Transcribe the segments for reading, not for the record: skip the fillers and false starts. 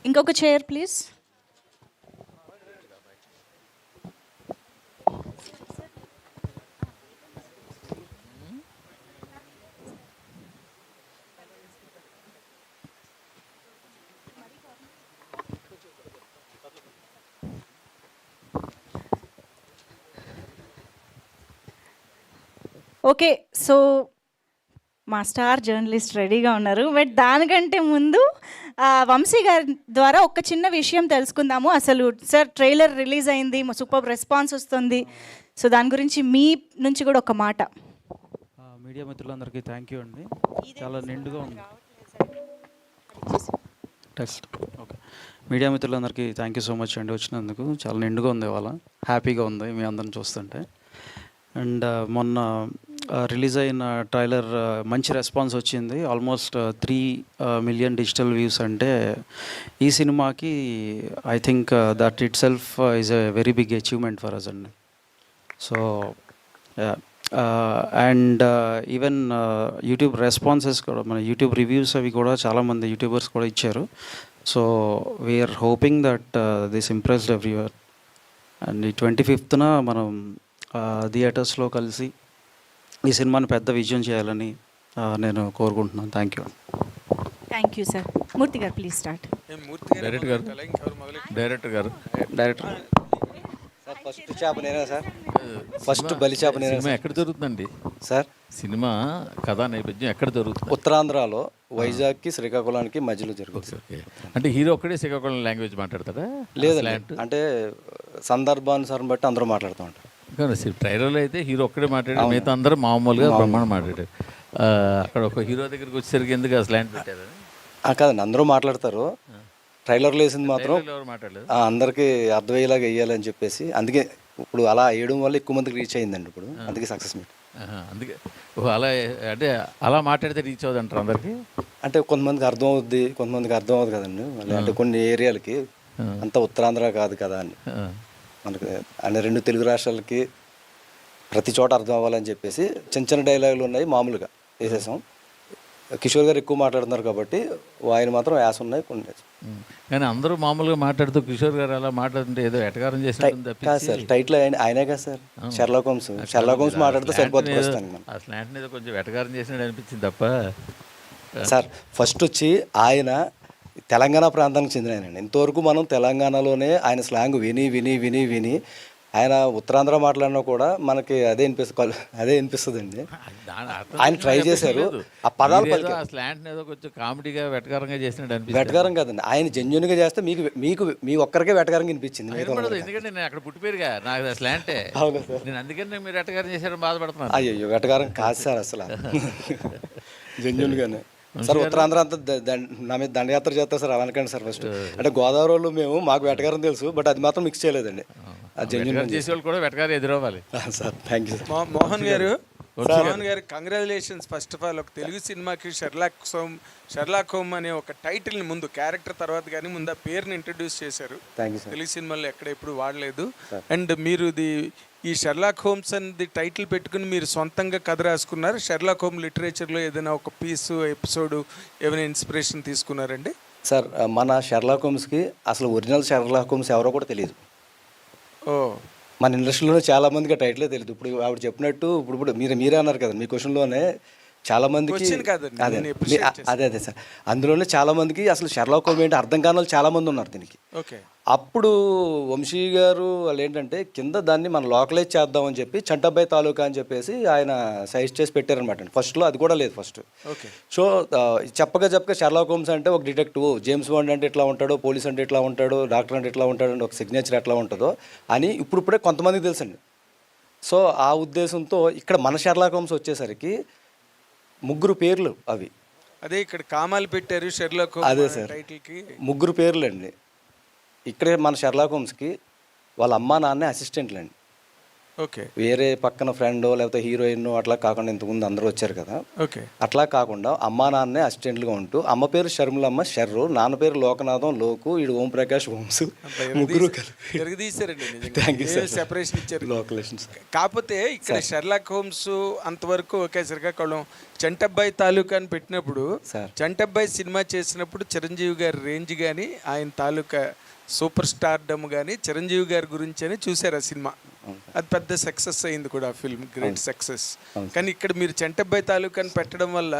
ఇంకొక chair please. Okay, so మా star journalist రెడీగా ఉన్నారు. బట్ దానికంటే ముందు వంశీ గారి ద్వారా ఒక చిన్న విషయం తెలుసుకుందాము. అసలు సార్ ట్రైలర్ రిలీజ్ అయింది, సూపర్ రెస్పాన్స్ వస్తుంది. సో దాని గురించి మీ నుంచి కూడా ఒక మాట. మీడియా మిత్రులందరికీ థ్యాంక్ యూ అండి. చాలా నిండుగా ఉంది. Text okay. మీడియా మిత్రులందరికీ థ్యాంక్ యూ సో మచ్ అండి వచ్చినందుకు. చాలా నిండుగా ఉంది, ఇవాళ హ్యాపీగా ఉంది మీ అందరిని చూస్తుంటే. అండ్ మొన్న రిలీజ్ అయిన ట్రైలర్ మంచి రెస్పాన్స్ వచ్చింది. Almost 3 million digital views. అంటే ఈ సినిమాకి I think that itself is a very big achievement for us అండి. So and even YouTube responses కూడా, మన యూట్యూబ్ రివ్యూస్ అవి కూడా చాలామంది యూట్యూబర్స్ కూడా ఇచ్చారు. So we're hoping that this impressed everywhere. And ఈ 25th మనం థియేటర్స్లో కలిసి ఈ సినిమాని పెద్ద విజయం చేయాలని నేను కోరుకుంటున్నాను. Thank you. Thank you sir. Murthy garu please start. Director garu sir first చేప నేనే సార్. ఫస్ట్ బలి చేప నేనే. సినిమా ఎక్కడ దొరుకుతుందండి సార్? సినిమా కథా నేపథ్యం ఎక్కడ దొరుకుతుంది? ఉత్తరాంధ్రలో వైజాగ్కి శ్రీకాకుళానికి మధ్యలో జరుగుతుంది. ఓకే. అంటే హీరో ఒక్కడే శ్రీకాకుళం లాంగ్వేజ్ మాట్లాడతాడా? లేదండి, అంటే సందర్భానుసారం బట్టి అందరూ మాట్లాడుతూ ఉంటారు. కానీ ట్రైలర్లో అయితే హీరో ఒక్కడే మాట్లాడారు, మిగతా అందరూ మామూలుగా బ్రహ్మాండం మాట్లాడారు. అక్కడ ఒక హీరో దగ్గరికి వచ్చేసరికి ఎందుకు ఆ స్లాంట్ పెట్టారు? కాదండి, అందరూ మాట్లాడతారు. ట్రైలర్లో వేసింది మాత్రం ఎవరు మాట్లాడలేదు, అందరికీ అర్థమయ్యేలాగా వేయాలని చెప్పేసి, అందుకే ఇప్పుడు అలా వేయడం వల్ల ఎక్కువ మందికి రీచ్ అయిందండి. ఇప్పుడు అందుకే సక్సెస్ మీట్. అందుకే అలా అంటే అలా మాట్లాడితే రీచ్ అవుతుంది అంటారు అందరికి. అంటే కొంతమందికి అర్థం అవుద్ది, కొంతమందికి అర్థం అవుతుంది కదండి. మళ్ళీ అంటే కొన్ని ఏరియాలకి అంతా ఉత్తరాంధ్ర కాదు కదా అని మనకి, అంటే 2 తెలుగు రాష్ట్రాలకి ప్రతి చోట అర్థం అవ్వాలని చెప్పేసి చిన్న చిన్న డైలాగులు ఉన్నాయి, మామూలుగా వేసేసాం. కిషోర్ గారు ఎక్కువ మాట్లాడుతున్నారు కాబట్టి ఆయన మాత్రం యాస ఉన్నాయి కొన్ని. కానీ అందరూ మామూలుగా మాట్లాడుతూ కిషోర్ గారు అలా మాట్లాడుతుంటే ఏదో ఎటకారం చేసినట్టు సార్. టైటిల్ ఆయనే కదా సార్, షెర్లాక్ హోమ్స్ మాట్లాడితే సరిపోతుంది. ఆ స్లాంట్ మీద కొంచెం ఎటకారం చేసినట్టు అనిపించింది తప్ప. సార్ ఫస్ట్ వచ్చి ఆయన తెలంగాణ ప్రాంతానికి చెందిన ఆయన. ఇంతవరకు మనం తెలంగాణలోనే ఆయన స్లాంగ్ విని విని విని విని ఆయన ఉత్తరాంధ్ర మాట్లాడినా కూడా మనకి అదే అనిపిస్తుంది అండి. ఆయన ట్రై చేశారు, ఆ పదాలు స్లాంట్ ఏదో కొంచెం కామెడీగా వెటకారంగా చేసినట్టు అనిపించింది. వెటకారం కాదండి, ఆయన జెన్యున్గా చేస్తే మీకు మీ ఒక్కరికే వెటకారంగా అనిపించింది. ఎందుకంటే నేను అక్కడ పుట్టిపోయారుగా, నాకు స్లాంటే. అవునా సార్? నేను అందుకని మీరు వెటకారం చేశారని బాధపడుతున్నాను. అయ్యో వెటకారం కాదు సార్, అసలు జెన్యున్గానే. సార్ ఉత్తరాంధ్ర అంతా నా మీద దండయాత్ర చేస్తారు సార్, అలా అనకండి సార్. ఫస్ట్ అంటే గోదావరిలో మేము మాకు వెటకారం తెలుసు, బట్ అది మాత్రం మిక్స్ చేయలేదండి. చేసేవాళ్ళు కూడా వెటకారం ఎదురవ్వాలి sir. Thank you sir. Mohan garu congratulations. First of all ఒక తెలుగు సినిమాకి షెర్లాక్ హోమ్ అనే ఒక టైటిల్ని ముందు, క్యారెక్టర్ తర్వాత కానీ ముందు ఆ పేరుని ఇంట్రడ్యూస్ చేశారు. తెలుగు సినిమాల్లో ఎక్కడ ఎప్పుడు వాడలేదు. అండ్ మీరు ఈ షెర్లాక్ హోమ్స్ అనేది టైటిల్ పెట్టుకుని మీరు సొంతంగా కథ రాసుకున్నారు. షెర్లాక్ హోమ్ లిటరేచర్లో ఏదైనా ఒక పీసు ఎపిసోడ్ ఏమైనా ఇన్స్పిరేషన్ తీసుకున్నారండి? సార్ మన షెర్లాక్ హోమ్స్కి అసలు ఒరిజినల్ షెర్లాక్ హోమ్స్ ఎవరో కూడా తెలియదు. మన ఇండస్ట్రీలో చాలా మందికి టైటిలే తెలియదు. ఇప్పుడు ఆవిడ చెప్పినట్టు ఇప్పుడు మీరే అన్నారు కదా మీ క్వశ్చన్లోనే, చాలా మందికి అదే సార్, అందులోనే చాలా మందికి అసలు షెర్లాక్ హోమ్స్ ఏంటి అర్థం కాని వాళ్ళు చాలా మంది ఉన్నారు దీనికి. అప్పుడు వంశీ గారు వాళ్ళు ఏంటంటే కింద దాన్ని మనం లోకలైజ్ చేద్దామని చెప్పి చంటబ్బాయి తాలూకా అని చెప్పేసి ఆయన సజెస్ట్ చేసి పెట్టారనమాట. ఫస్ట్లో అది కూడా లేదు ఫస్ట్. సో చెప్పగా షెర్లాక్ హోమ్స్ అంటే ఒక డిటెక్టివ్, జేమ్స్ బాండ్ అంటే ఇట్లా ఉంటాడో, పోలీస్ అంటే ఇట్లా ఉంటాడో, డాక్టర్ అంటే ఇట్లా ఉంటాడో, ఒక సిగ్నేచర్ ఎట్లా ఉంటుందో అని ఇప్పుడే కొంతమందికి తెలుసండి. సో ఆ ఉద్దేశంతో ఇక్కడ మన షెర్లాక్ హోమ్స్ వచ్చేసరికి 3 పేర్లు అవి. అదే ఇక్కడ కామాలు పెట్టారు షెర్లాక్ హోమ్స్. అదే సార్, 3 పేర్లు అండి. ఇక్కడే మన షెర్లాక్ హోమ్స్కి వాళ్ళ అమ్మా నాన్నే అసిస్టెంట్లు అండి. ఓకే వేరే పక్కన ఫ్రెండ్ లేకపోతే హీరోయిన్ అట్లా కాకుండా ఇంతకుముందు అందరూ వచ్చారు కదా, ఓకే అట్లా కాకుండా అమ్మా నాన్నే అసిస్టెంట్లుగా ఉంటూ అమ్మ పేరు షర్మిలమ్మ షర్రు, నాన్న పేరు లోకనాథం లోకు, ఈడు ఓం ప్రకాష్ ఓంసు, ముగ్గురు కలిపి తిరగదీశారండి Thank you, sir. సెపరేషన్ ఇచ్చారు. లోకలేషన్స్. కాకపోతే ఇక్కడ షెర్లాక్ హోమ్స్ అంతవరకు ఒకే శ్రీకాకుళం చంటబ్బాయి తాలూకా అని పెట్టినప్పుడు సార్. చంటబ్బాయి సినిమా చేసినప్పుడు చిరంజీవి గారి రేంజ్ కానీ ఆయన తాలూకా సూపర్ స్టార్డమ్ కానీ చిరంజీవి గారి గురించి అని చూశారు ఆ సినిమా. అది పెద్ద సక్సెస్ అయింది కూడా ఆ ఫిల్మ్, గ్రేట్ సక్సెస్. కానీ ఇక్కడ మీరు చంటబ్బాయి తాలూకాని పెట్టడం వల్ల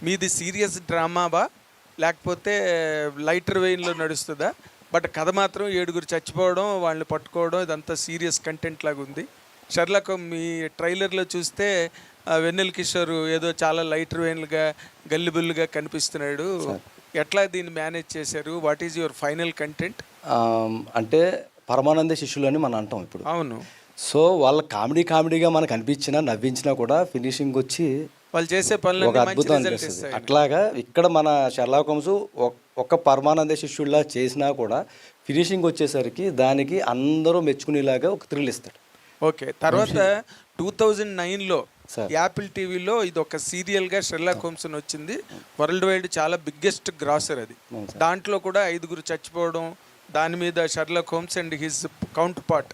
మీది సీరియస్ డ్రామావా లేకపోతే లైటర్ వెయిన్లో నడుస్తుందా? బట్ కథ మాత్రం 7 చచ్చిపోవడం, వాళ్ళని పట్టుకోవడం, ఇదంతా సీరియస్ కంటెంట్ లాగా ఉంది. షెర్లాక్ మీ ట్రైలర్లో చూస్తే వెన్నెల కిషోర్ ఏదో చాలా లైటర్ వెయిన్లుగా గల్లిబుల్లుగా కనిపిస్తున్నాడు. ఎట్లా దీన్ని మేనేజ్ చేశారు? What is your final content? అంటే పరమానంద శిష్యులు అని మనం అంటాం ఇప్పుడు. అవును, సో వాళ్ళ కామెడీగా మనకు అనిపించినా నవ్వించినా కూడా ఫినిషింగ్ వచ్చి వాళ్ళు చేసే ఒక పనులు అద్భుతం అనిపిస్తుంది. అట్లాగా ఇక్కడ మన షెర్లాక్ హోమ్స్ ఒక్క పరమానంద శిష్యుల్లా చేసినా కూడా ఫినిషింగ్ వచ్చేసరికి దానికి అందరూ మెచ్చుకునేలాగా ఒక థ్రిల్ ఇస్తాడు. ఓకే. తర్వాత 2009లో యాపిల్ టీవీలో ఇది ఒక సీరియల్గా షెర్లాక్ హోమ్స్ అని వచ్చింది. వరల్డ్ వైడ్ చాలా బిగ్గెస్ట్ గ్రాసర్ అది. దాంట్లో కూడా 5 చచ్చిపోవడం, దాని మీద Sherlock Holmes and his counter part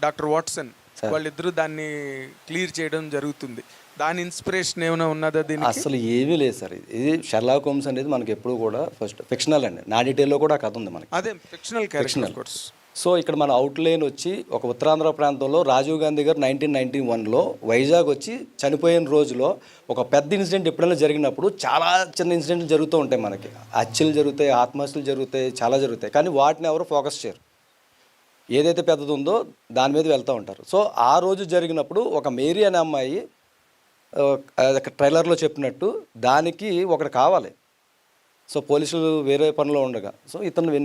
doctor Watson వాళ్ళిద్దరూ దాన్ని క్లియర్ చేయడం జరుగుతుంది. దాని ఇన్స్పిరేషన్ ఏమైనా ఉన్నదా దీనికి? అసలు ఏమీ లేదు సార్. ఇది షెర్లాక్ హోమ్స్ అనేది మనకి ఎప్పుడు కూడా ఫస్ట్ ఫిక్షనల్ అండి. నా డీటెయిల్లో కూడా కథ ఉంది మనకి. అదే ఫిక్షనల్ క్యారెక్టర్. సో ఇక్కడ మన అవుట్లైన్ వచ్చి ఒక ఉత్తరాంధ్ర ప్రాంతంలో రాజీవ్ గాంధీ గారు 1991లో వైజాగ్ వచ్చి చనిపోయిన రోజులో ఒక పెద్ద ఇన్సిడెంట్ ఎప్పుడైనా జరిగినప్పుడు చాలా చిన్న ఇన్సిడెంట్లు జరుగుతూ ఉంటాయి. మనకి హత్యలు జరుగుతాయి, ఆత్మహత్యలు జరుగుతాయి, చాలా జరుగుతాయి. కానీ వాటిని ఎవరు ఫోకస్ చేయరు. ఏదైతే పెద్దది ఉందో దాని మీద వెళ్తూ ఉంటారు. సో ఆ రోజు జరిగినప్పుడు ఒక మేరీ అనే అమ్మాయి ట్రైలర్లో చెప్పినట్టు దానికి ఒకటి కావాలి. సో పోలీసులు వేరే పనిలో ఉండగా సో ఇతను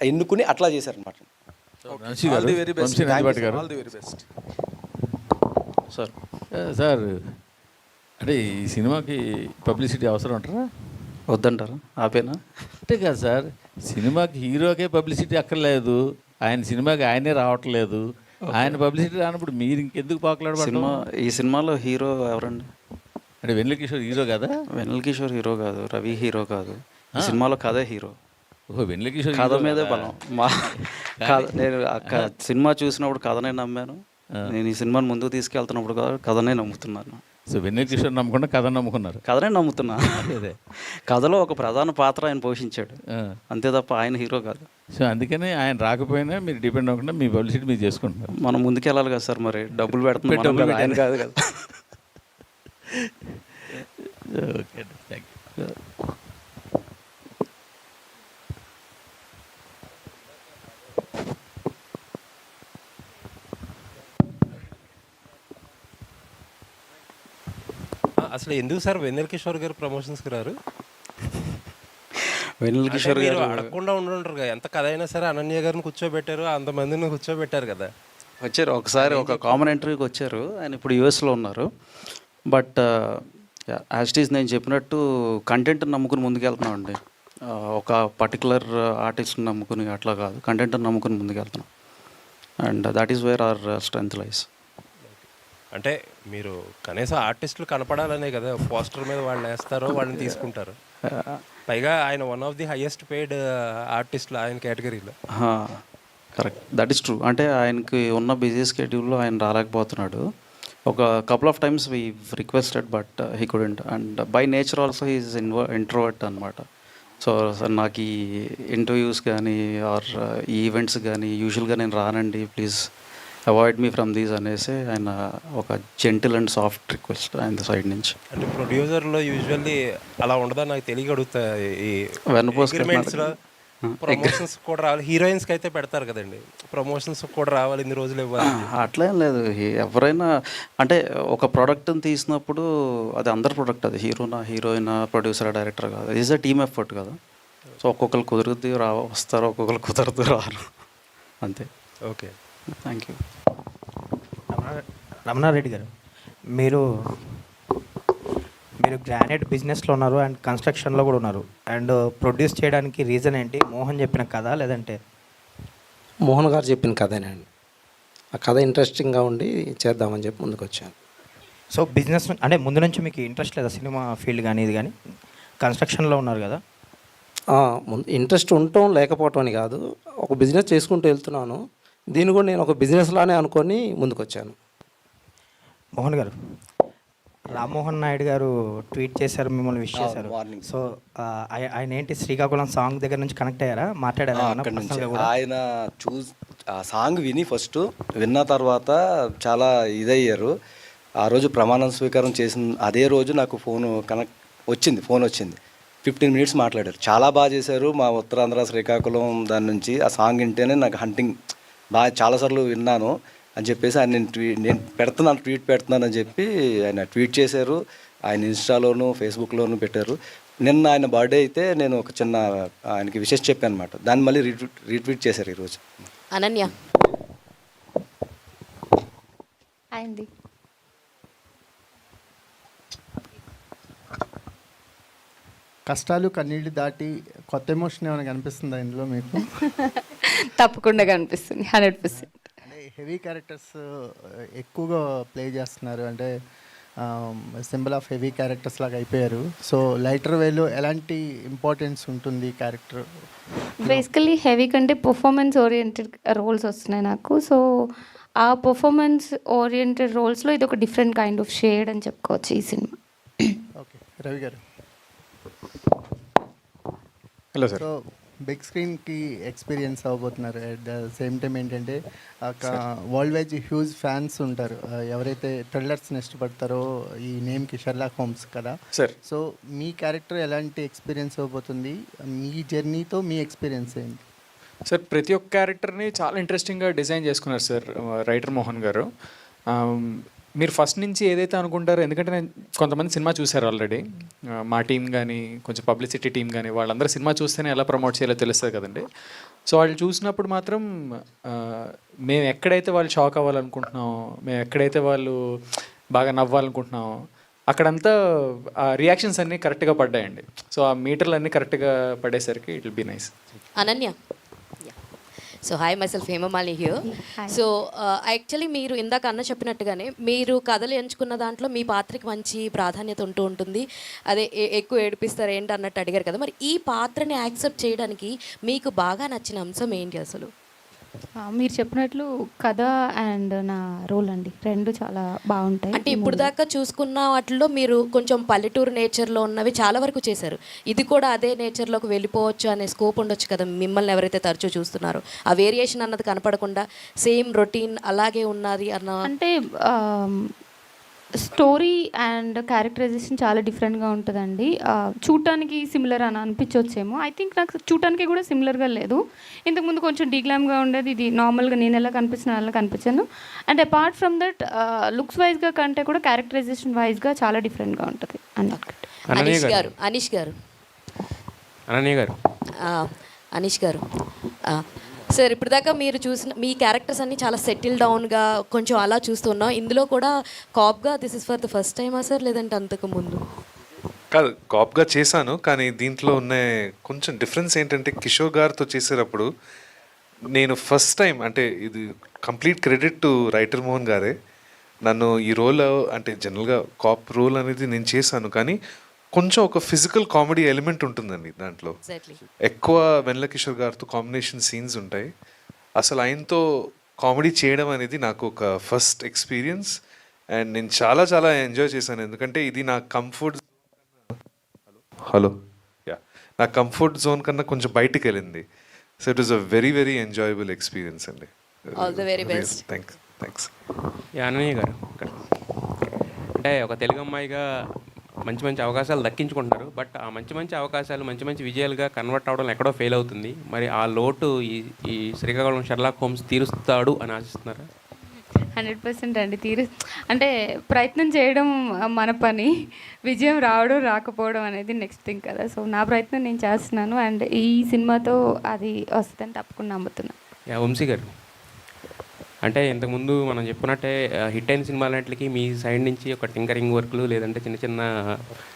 ఎన్నుకుని అట్లా చేశారనమాట. All the very best. All the very best sir. Sir అంటే ఈ సినిమాకి పబ్లిసిటీ అవసరం అంటారా? వద్దంటారా? ఆపేనా? అంటే కాదు సార్, సినిమాకి హీరోకే పబ్లిసిటీ అక్కర్లేదు, ఆయన సినిమాకి ఆయనే రావట్లేదు, ఆయన పబ్లిసిటీ రానప్పుడు మీరు ఇంకెందుకు పాకులాడబడ్డారు? ఈ సినిమాలో హీరో ఎవరండి? అంటే వెన్నెల కిషోర్ హీరో కదా? వెన్నెల కిషోర్ హీరో కాదు, రవి హీరో కాదు. ఈ సినిమాలో కథే హీరో. ఓహో, వెన్నెల కిషోర్ కథ మీదే బలం. నేను సినిమా చూసినప్పుడు కథనే నమ్మాను. నేను ఈ సినిమాని ముందుకు తీసుకెళ్తున్నప్పుడు కథనే నమ్ముతున్నాను. సో వెన్నెల కిషోర్ నమ్మకుండా కథ నమ్ముకున్నారు? కథనే నమ్ముతున్నా. అదే కథలో ఒక ప్రధాన పాత్ర ఆయన పోషించాడు, అంతే తప్ప ఆయన హీరో కాదు. సో అందుకని ఆయన రాకపోయినా మీరు డిపెండ్ అవ్వకుండా మీ పబ్లిసిటీ మీరు చేసుకుంటున్నారు. మనం ముందుకెళ్ళాలి కదా సార్, మరి డబ్బులు పెడుతున్నాం, ఆయన కాదు కదా. Okay, thank you. అసలు ఎందుకు సార్ వెన్నెల కిషోర్ గారు ప్రమోషన్స్కి రారు? వెన్నెల కిషోర్ గారు అడగకుండా ఉండుంటారు కదా. ఎంత కథ అయినా సరే అనన్య గారిని కూర్చోబెట్టారు, అంతమందిని కూర్చోబెట్టారు కదా. వచ్చారు ఒకసారి ఒక కామన్ ఇంటర్వ్యూకి వచ్చారు. ఆయన ఇప్పుడు యూఎస్లో ఉన్నారు. బట్ యాజ్ ఇట్ ఈస్ నేను చెప్పినట్టు కంటెంట్ నమ్ముకుని ముందుకెళ్తున్నాం అండి. ఒక పర్టికులర్ ఆర్టిస్ట్ని నమ్ముకుని అట్లా కాదు, కంటెంట్ నమ్ముకుని ముందుకెళ్తున్నాం. And that is where our strength lies. అంటే మీరు కనీసం ఆర్టిస్టులు కనపడాలనే కదా పోస్టర్ మీద వాళ్ళు వేస్తారో వాళ్ళని తీసుకుంటారు. పైగా ఆయన one of the highest paid ఆర్టిస్టులు ఆయన కేటగిరీలో. Correct, that is true. అంటే ఆయనకి ఉన్న బిజీ స్కెడ్యూల్లో ఆయన రాలేకపోతున్నాడు. ఒక couple of times we requested but he couldn't. And by nature also he is introvert అనమాట. సో నాకు ఈ ఇంటర్వ్యూస్ కానీ ఆర్ ఈ ఈవెంట్స్ కానీ యూజువల్గా నేను రానండి, please avoid me from these అనేసి ఆయన ఒక జెంటిల్ అండ్ సాఫ్ట్ రిక్వెస్ట్ ఆయన సైడ్ నుంచి. అంటే ప్రొడ్యూసర్లో యూజువల్లీ అలా ఉండదా నాకు తెలియ అడుగుతా. ఈ వెన్నపోస్లో ప్రమోషన్స్ కూడా రావాలి, హీరోయిన్స్కి అయితే పెడతారు కదండి, ప్రమోషన్స్ కూడా రావాలి, ఇన్ని రోజులు ఇవ్వాలి. అట్లేం లేదు. ఎవరైనా అంటే ఒక ప్రోడక్ట్ని తీసినప్పుడు అది అందరి ప్రోడక్ట్, అది హీరోనా హీరోయినా ప్రొడ్యూసర్ డైరెక్టర్ కాదు, ఈజ్ అ టీమ్ ఎఫర్ట్ కదా. సో ఒక్కొక్కరు కుదురుద్ది వస్తారు, ఒక్కొక్కరు కుదరదు రారు, అంతే. Okay, thank you. రమణారెడ్డి గారు, మీరు గ్రానైట్ బిజినెస్లో ఉన్నారు అండ్ కన్స్ట్రక్షన్లో కూడా ఉన్నారు. అండ్ ప్రొడ్యూస్ చేయడానికి రీజన్ ఏంటి? మోహన్ చెప్పిన కథ లేదంటే మోహన్ గారు చెప్పిన కథేనండి. ఆ కథ ఇంట్రెస్టింగ్గా ఉండి చేద్దామని చెప్పి ముందుకు వచ్చాను. సో బిజినెస్ అంటే ముందు నుంచి మీకు ఇంట్రెస్ట్ లేదా సినిమా ఫీల్డ్ కానీ ఇది కానీ? కన్స్ట్రక్షన్లో ఉన్నారు కదా. ముందు ఇంట్రెస్ట్ ఉండటం లేకపోవటం అని కాదు, ఒక బిజినెస్ చేసుకుంటూ వెళ్తున్నాను. దీన్ని కూడా నేను ఒక బిజినెస్ లానే అనుకొని ముందుకు వచ్చాను. మోహన్ గారు, రామ్మోహన్ నాయుడు గారు ట్వీట్ చేశారు, మిమ్మల్ని విష్ చేశారు. మార్నింగ్. సో ఆయన ఏంటి శ్రీకాకుళం సాంగ్ దగ్గర నుంచి కనెక్ట్ అయ్యారా? మాట్లాడారా ఏమన్నా అక్కడి నుంచి personal గా కూడా? ఆయన ఆ సాంగ్ విన్న తర్వాత చాలా ఇదయ్యారు. ఆ రోజు ప్రమాణం స్వీకారం చేసిన అదే రోజు నాకు ఫోన్ వచ్చింది. 15 మినిట్స్ మాట్లాడారు. చాలా బాగా చేశారు. మా ఉత్తరాంధ్ర శ్రీకాకుళం దాని నుంచి ఆ సాంగ్ వింటేనే నాకు హంటింగ్ బాగా చాలాసార్లు విన్నాను అని చెప్పేసి ఆయన నేను ట్వీట్ పెడుతున్నాను అని చెప్పి ఆయన ట్వీట్ చేశారు. ఆయన ఇన్స్టాలోను ఫేస్బుక్లోను పెట్టారు. నిన్న ఆయన బర్త్డే అయితే నేను ఒక చిన్న ఆయనకి విషెస్ చెప్పాను అనమాట. దాన్ని మళ్ళీ రీట్వీట్ చేశారు ఈరోజు. అనన్య. అయింది. కష్టాలు కన్నీళ్ళు దాటి కొత్త ఎమోషన్ ఏమైనా కనిపిస్తుందా ఇందులో మీకు? తప్పకుండా కనిపిస్తుంది 100%. అంటే హెవీ క్యారెక్టర్స్ ఎక్కువగా ప్లే చేస్తున్నారు, అంటే సింబల్ ఆఫ్ హెవీ క్యారెక్టర్స్ లాగా అయిపోయారు. సో లైటర్ వేలో ఎలాంటి ఇంపార్టెన్స్ ఉంటుంది క్యారెక్టర్? బేసికలీ హెవీ కంటే పర్ఫార్మెన్స్ ఓరియంటెడ్ రోల్స్ వస్తున్నాయి నాకు. సో ఆ పర్ఫార్మెన్స్ ఓరియంటెడ్ రోల్స్లో ఇది ఒక డిఫరెంట్ కైండ్ ఆఫ్ షేడ్ అని చెప్పుకోవచ్చు ఈ cinema. Okay, Ravi garu. Hello sir. So big స్క్రీన్కి ఎక్స్పీరియన్స్ అవ్వబోతున్నారు. అట్ ద సేమ్ టైం ఏంటంటే వరల్డ్ వైజ్ హ్యూజ్ ఫ్యాన్స్ ఉంటారు, ఎవరైతే థ్రిల్లర్స్ని ఇష్టపడతారో ఈ నేమ్కి, షెర్లాక్ హోమ్స్ కదా సార్. సో మీ క్యారెక్టర్ ఎలాంటి ఎక్స్పీరియన్స్ అవ్వబోతుంది? మీ జర్నీతో మీ ఎక్స్పీరియన్స్ ఏంటి? సార్, ప్రతి ఒక్క క్యారెక్టర్ని చాలా ఇంట్రెస్టింగ్గా డిజైన్ చేసుకున్నారు సార్ రైటర్ మోహన్ గారు. మీరు ఫస్ట్ నుంచి ఏదైతే అనుకుంటారో, ఎందుకంటే నేను కొంతమంది సినిమా చూశారు ఆల్రెడీ, మా టీం కానీ కొంచెం పబ్లిసిటీ టీం కానీ, వాళ్ళందరూ సినిమా చూస్తేనే ఎలా ప్రమోట్ చేయాలో తెలుస్తుంది కదండి. సో వాళ్ళు చూసినప్పుడు మాత్రం మేము ఎక్కడైతే వాళ్ళు షాక్ అవ్వాలనుకుంటున్నామో, మేము ఎక్కడైతే వాళ్ళు బాగా నవ్వాలనుకుంటున్నామో అక్కడంతా ఆ రియాక్షన్స్ అన్నీ కరెక్ట్గా పడ్డాయండి. సో ఆ మీటర్లు అన్నీ కరెక్ట్గా పడేసరికి it will be nice. Ananya. So hi, myself Hemamalini here. So actually మీరు ఇందాక అన్న చెప్పినట్టుగానే మీరు కథలు ఎంచుకున్న దాంట్లో మీ పాత్రకి మంచి ప్రాధాన్యత ఉంటూ ఉంటుంది. అదే ఎక్కువ ఏడిపిస్తారు ఏంటి అన్నట్టు అడిగారు కదా, మరి ఈ పాత్రని యాక్సెప్ట్ చేయడానికి మీకు బాగా నచ్చిన అంశం ఏంటి అసలు? మీరు చెప్పినట్లు కథ అండ్ నా రోల్ అండి, రెండు చాలా బాగుంటాయి. అంటే ఇప్పుడు దాకా చూసుకున్న వాటిల్లో మీరు కొంచెం పల్లెటూరు నేచర్లో ఉన్నవి చాలా వరకు చేశారు. ఇది కూడా అదే నేచర్లోకి వెళ్ళిపోవచ్చు అనే స్కోప్ ఉండొచ్చు కదా మిమ్మల్ని ఎవరైతే తరచూ చూస్తున్నారో? ఆ వేరియేషన్ అన్నది కనపడకుండా సేమ్ రొటీన్ అలాగే ఉన్నది అన్న అంటే స్టోరీ అండ్ క్యారెక్టరైజేషన్ చాలా డిఫరెంట్గా ఉంటుందండి. చూడటానికి సిమిలర్ అని అనిపించవచ్చేమో. ఐ థింక్ నాకు చూడటానికి కూడా సిమిలర్గా లేదు. ఇంతకుముందు కొంచెం డీగ్లామ్గా ఉండేది, ఇది నార్మల్గా నేను ఎలా కనిపించిన అలా కనిపించాను. And apart from that looks వైజ్గా కంటే కూడా క్యారెక్టరైజేషన్ వైజ్గా చాలా డిఫరెంట్గా ఉంటుంది అన్నట్టు. అనీష్ గారు. అనీష్ గారు. అనన్య గారు. అనీష్ గారు సార్, ఇప్పుడు దాకా మీరు చూసిన మీ క్యారెక్టర్స్ అన్నీ చాలా సెటిల్ డౌన్గా కొంచెం అలా చూస్తున్నాం. ఇందులో కూడా కాప్గా this is for the first టైమా సార్, లేదంటే అంతకు ముందు? కాదు, కాప్గా చేశాను, కానీ దీంట్లో ఉన్న కొంచెం డిఫరెన్స్ ఏంటంటే కిషోర్ గారితో చేసేటప్పుడు నేను ఫస్ట్ టైం, అంటే ఇది complete credit to writer Mohan గారే, నన్ను ఈ రోల్, అంటే జనరల్గా కాప్ రోల్ అనేది నేను చేశాను, కానీ కొంచెం ఒక ఫిజికల్ కామెడీ ఎలిమెంట్ ఉంటుందండి దాంట్లో. ఎక్కువ వెన్నెల కిషోర్ గారితో కాంబినేషన్ సీన్స్ ఉంటాయి. అసలు ఆయనతో కామెడీ చేయడం అనేది నాకు ఒక ఫస్ట్ ఎక్స్పీరియన్స్ అండ్ నేను చాలా చాలా ఎంజాయ్ చేశాను. ఎందుకంటే ఇది నా కంఫర్ట్ నా కంఫర్ట్ జోన్ కన్నా కొంచెం బయటికి వెళ్ళింది. So it was a very very enjoyable experience అండి. All the very best. Thanks. Ananya garu, అంటే ఒక తెలుగు అమ్మాయిగా మంచి మంచి అవకాశాలు దక్కించుకుంటున్నారు. బట్ ఆ మంచి అవకాశాలు మంచి విజయాలుగా కన్వర్ట్ అవ్వడం ఎక్కడో ఫెయిల్ అవుతుంది. మరి ఆ లోటు ఈ శ్రీకాకుళం షెర్లాక్ హోమ్స్ తీరుస్తాడు అని ఆశిస్తున్నారా? 100% అండి. అంటే ప్రయత్నం చేయడం మన పని, విజయం రావడం రాకపోవడం అనేది నెక్స్ట్ థింగ్ కదా. సో నా ప్రయత్నం నేను చేస్తున్నాను అండ్ ఈ సినిమాతో అది వస్తుందని తప్పకుండా నమ్ముతున్నాను. వంశీ గారు, అంటే ఇంతకుముందు మనం చెప్పుకున్నట్టే హిట్ అయిన సినిమాలన్నింటికి మీ సైడ్ నుంచి ఒక టింకరింగ్ వర్క్లు లేదంటే చిన్న చిన్న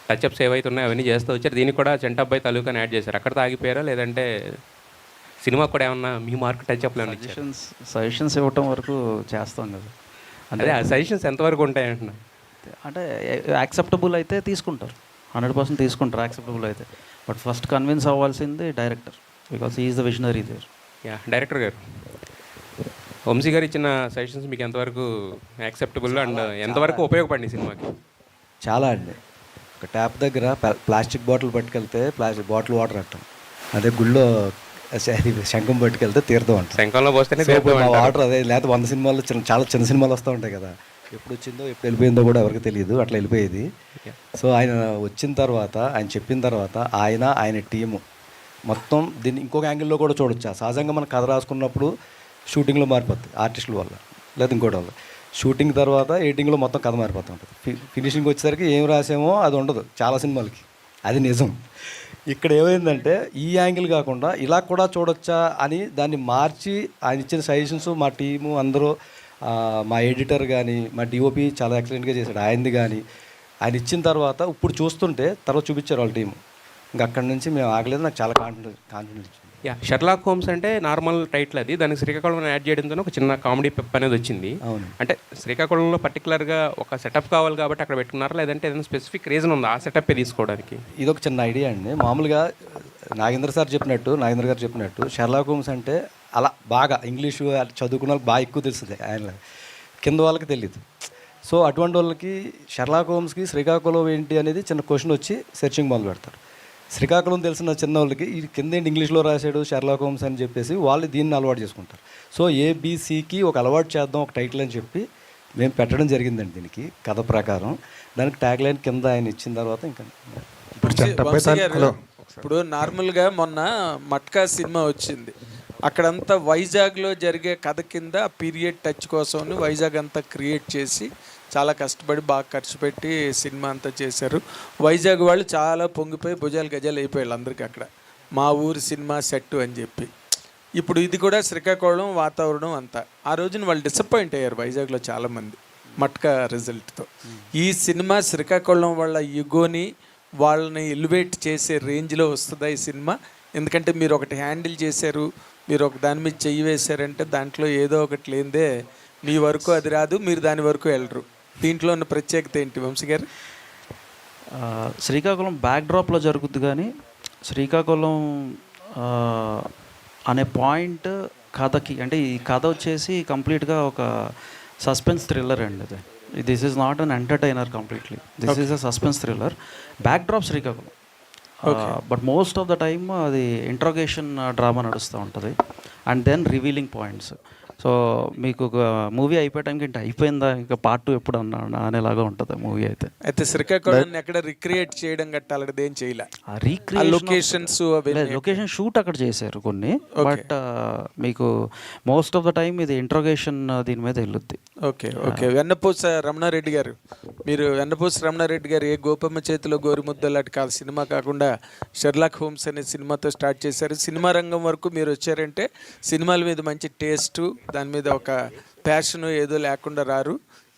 టచ్అప్స్ ఏవైతే ఉన్నాయో అవన్నీ చేస్తూ వచ్చారు. దీనికి కూడా చెంటబ్బాయి తాలూకాని యాడ్ చేశారు. అక్కడ ఆగిపోయారా లేదంటే? సినిమా కూడా ఏమన్నా మీ మార్క్ టచ్ అప్లో ఏమన్నా ఇచ్చారా? సజెషన్స్ ఇవ్వటం వరకు చేస్తాం కదా. అదే ఆ సజెషన్స్ ఎంతవరకు ఉంటాయి అంటున్నా. అంటే యాక్సెప్టబుల్ అయితే తీసుకుంటారు, 100% తీసుకుంటారు యాక్సెప్టబుల్ అయితే. బట్ ఫస్ట్ కన్విన్స్ అవ్వాల్సింది director, because is the visionary there. Yeah, director garu, Vamshi గారు ఇచ్చిన సజెషన్స్ మీకు ఎంతవరకు యాక్సెప్టబుల్ అండ్ ఎంతవరకు ఉపయోగపడింది సినిమాకి? చాలా అండి. ఒక ట్యాప్ దగ్గర ప్లాస్టిక్ బాటిల్ పట్టుకెళ్తే ప్లాస్టిక్ బాటిల్ వాటర్ అంటాం, అదే గుళ్ళో శంఖం పట్టుకెళ్తే తీర్థం అంటాం. శంఖంలో పోస్తేనే వాటర్ అదే. లేకపోతే 100 సినిమాలు చాలా చిన్న సినిమాలు వస్తూ ఉంటాయి కదా, ఎప్పుడు వచ్చిందో ఎప్పుడు వెళ్ళిపోయిందో కూడా ఎవరికి తెలియదు, అట్లా వెళ్ళిపోయేది. సో ఆయన వచ్చిన తర్వాత, ఆయన చెప్పిన తర్వాత ఆయన టీము మొత్తం దీన్ని ఇంకొక యాంగిల్లో కూడా చూడొచ్చు. సహజంగా మనం కథ రాసుకున్నప్పుడు షూటింగ్లో మారిపోతుంది ఆర్టిస్టుల వల్ల, లేదా ఇంకోటి వల్ల. షూటింగ్ తర్వాత ఎడిటింగ్లో మొత్తం కథ మారిపోతూ ఉంటుంది. ఫినిషింగ్ వచ్చేసరికి ఏం రాసామో అది ఉండదు చాలా సినిమాలకి, అది నిజం. ఇక్కడ ఏమైందంటే ఈ యాంగిల్ కాకుండా ఇలా కూడా చూడొచ్చా అని దాన్ని మార్చి ఆయన ఇచ్చిన సజెషన్స్ మా టీము అందరూ, మా ఎడిటర్ కానీ మా డిఓపి చాలా ఎక్సలెంట్గా చేశాడు ఆయనది కానీ. ఆయన ఇచ్చిన తర్వాత ఇప్పుడు చూస్తుంటే తర్వాత చూపించారు వాళ్ళ టీము. ఇంకా అక్కడి నుంచి మేము ఆగలేదు, నాకు చాలా కాన్ఫిడెన్స్ ఇచ్చింది. యా, షెర్లాక్ హోమ్స్ అంటే నార్మల్ టైటిల్ అది, దానికి శ్రీకాకుళం యాడ్ చేయడంతో ఒక చిన్న కామెడీ పెప్ అనేది వచ్చింది. అవును. అంటే శ్రీకాకుళంలో పర్టికులర్గా ఒక సెటప్ కావాలి కాబట్టి అక్కడ పెట్టుకున్నారా, లేదంటే ఏదైనా స్పెసిఫిక్ రీజన్ ఉందా ఆ సెటప్ తీసుకోవడానికి? ఇది ఒక చిన్న ఐడియా అండి. మామూలుగా నాగేంద్ర గారు చెప్పినట్టు షెర్లాక్ హోమ్స్ అంటే అలా బాగా ఇంగ్లీషు చదువుకున్న వాళ్ళకి బాగా ఎక్కువ తెలుస్తుంది, ఆయన కింద వాళ్ళకి తెలియదు. సో అటువంటి వాళ్ళకి షెర్లాక్ హోమ్స్కి శ్రీకాకుళం ఏంటి అనేది చిన్న క్వశ్చన్ వచ్చి సెర్చింగ్ మొదలు పెడతారు. శ్రీకాకుళం తెలిసిన చిన్న వాళ్ళకి ఈ కింద ఏంటి ఇంగ్లీష్లో రాశాడు షెర్లాక్ హోమ్స్ అని చెప్పేసి వాళ్ళు దీన్ని అలవాటు చేసుకుంటారు. సో ఏబిసికి ఒక అలవాటు చేద్దాం ఒక టైటిల్ అని చెప్పి మేము పెట్టడం జరిగిందండి దీనికి కథ ప్రకారం. దానికి ట్యాగ్ లైన్ కింద ఆయన ఇచ్చిన తర్వాత ఇంకా ఇప్పుడు నార్మల్గా మొన్న మట్కా సినిమా వచ్చింది, అక్కడంతా వైజాగ్లో జరిగే కథ కింద పీరియడ్ టచ్ కోసం వైజాగ్ అంతా క్రియేట్ చేసి చాలా కష్టపడి బాగా ఖర్చు పెట్టి సినిమా అంతా చేశారు. వైజాగ్ వాళ్ళు చాలా పొంగిపోయి భుజాలు గజాలు అయిపోయారు అందరికీ అక్కడ, మా ఊరి సినిమా సెట్ అని చెప్పి. ఇప్పుడు ఇది కూడా శ్రీకాకుళం వాతావరణం అంతా. ఆ రోజున వాళ్ళు డిసప్పాయింట్ అయ్యారు వైజాగ్లో చాలామంది మట్కా రిజల్ట్తో. ఈ సినిమా శ్రీకాకుళం వాళ్ళ యుగోని వాళ్ళని ఎలివేట్ చేసే రేంజ్లో వస్తుందా ఈ సినిమా? ఎందుకంటే మీరు ఒకటి హ్యాండిల్ చేశారు, మీరు ఒక దాని మీద చెయ్యి వేశారంటే దాంట్లో ఏదో ఒకటి లేదే మీ వరకు అది రాదు, మీరు దాని వరకు వెళ్ళరు. దీంట్లో ఉన్న ప్రత్యేకత ఏంటి వంశీ గారు? శ్రీకాకుళం బ్యాక్డ్రాప్లో జరుగుద్ది, కానీ శ్రీకాకుళం అనే పాయింట్ కథకి, అంటే ఈ కథ వచ్చేసి కంప్లీట్గా ఒక సస్పెన్స్ థ్రిల్లర్ అండి. ఇది this is not an entertainer completely, this is a suspense thriller. Backdrop Srikakulam, but most of the time అది ఇంట్రోగేషన్ డ్రామా నడుస్తూ ఉంటుంది and then revealing points. So మీకు మూవీ అయిపోయే టైంకి ఇంకా అయిపోయిందా, ఇంకా పార్ట్ 2 ఎప్పుడు అనేలాగా ఉంటుంది మూవీ అయితే. అయితే శ్రీకాకుళం ఎక్కడ రిక్రియేట్ చేయడం గట్టాలది ఏం చేయలే, లొకేషన్స్ లొకేషన్ షూట్ అక్కడ చేశారు కొన్ని, బట్ మీకు మోస్ట్ ఆఫ్ ద టైం ఇది ఇంట్రోగేషన్ దీని మీద వెళ్ళుద్ది. ఓకే. వెన్నపూస రమణారెడ్డి గారు, మీరు వెన్నపూస రమణారెడ్డి గారు ఏ గోపమ్మ చేతిలో గోరుముద్ద లాంటి కాదు సినిమా కాకుండా షెర్లాక్ హోమ్స్ అనే సినిమాతో స్టార్ట్ చేశారు. సినిమా రంగం వరకు మీరు వచ్చారంటే సినిమాల మీద మంచి టేస్టు, దాని మీద ఒక ప్యాషన్ ఏదో లేకుండా రారు.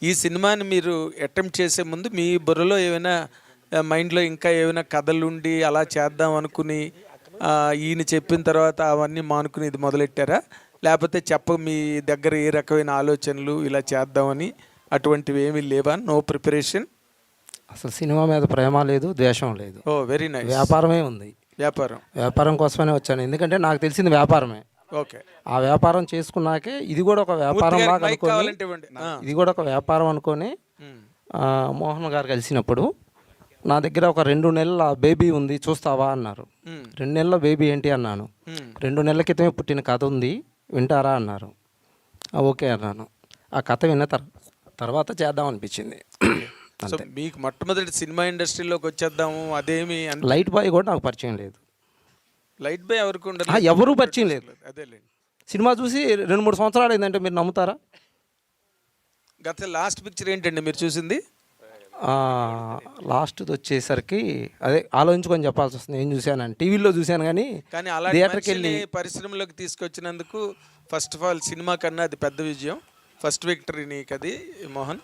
ఈ సినిమాని మీరు అటెంప్ట్ చేసే ముందు మీ బుర్రలో ఏమైనా మైండ్లో ఇంకా ఏమైనా కథలుండి అలా చేద్దాం అనుకుని ఈయన చెప్పిన తర్వాత అవన్నీ మానుకుని ఇది మొదలెట్టారా, లేకపోతే మీ దగ్గర ఏ రకమైన ఆలోచనలు ఇలా చేద్దామని అటువంటివి ఏమీ లేవా? No preparation? అసలు సినిమా మీద ప్రేమ లేదు, ద్వేషం లేదు. ఓ వెరీ నైస్. వ్యాపారమే ఉంది. వ్యాపారం కోసమనే వచ్చాను, ఎందుకంటే నాకు తెలిసింది వ్యాపారమే. ఓకే. ఆ వ్యాపారం చేసుకున్నాకే ఇది కూడా ఒక వ్యాపారం లాగా అనుకోని, ఇది కూడా ఒక వ్యాపారం అనుకొని మోహన్ గారు కలిసినప్పుడు నా దగ్గర ఒక 2 నెలల బేబీ ఉంది చూస్తావా అన్నారు. 2 నెలల బేబీ ఏంటి అన్నాను. 2 నెలల క్రితమే పుట్టిన కథ ఉంది వింటారా అన్నారు. ఓకే అన్నాను. ఆ కథ విన్న తర్వాత చేద్దాం అనిపించింది. మీకు మొట్టమొదటి సినిమా ఇండస్ట్రీలోకి వచ్చేద్దాము అదేమి? లైట్ బాయ్ కూడా నాకు పరిచయం లేదు. లైట్ బాయ్ ఎవరు పరిచయం లేదు. సినిమా చూసి 2-3 సంవత్సరాలు అయిందంటే మీరు నమ్ముతారా? గత లాస్ట్ పిక్చర్ ఏంటండి మీరు చూసింది? లాస్ట్ వచ్చేసరికి అదే ఆలోచించుకొని చెప్పాల్సి వస్తుంది. ఏం చూశాను, టీవీలో చూశాను, కానీ థియేటర్కి వెళ్ళి పరిశ్రమలోకి తీసుకొచ్చినందుకు ఫస్ట్ ఆఫ్ ఆల్ సినిమా కన్నా అది పెద్ద విజయం, ఫస్ట్ విక్టరీ నీకు అది Mohan.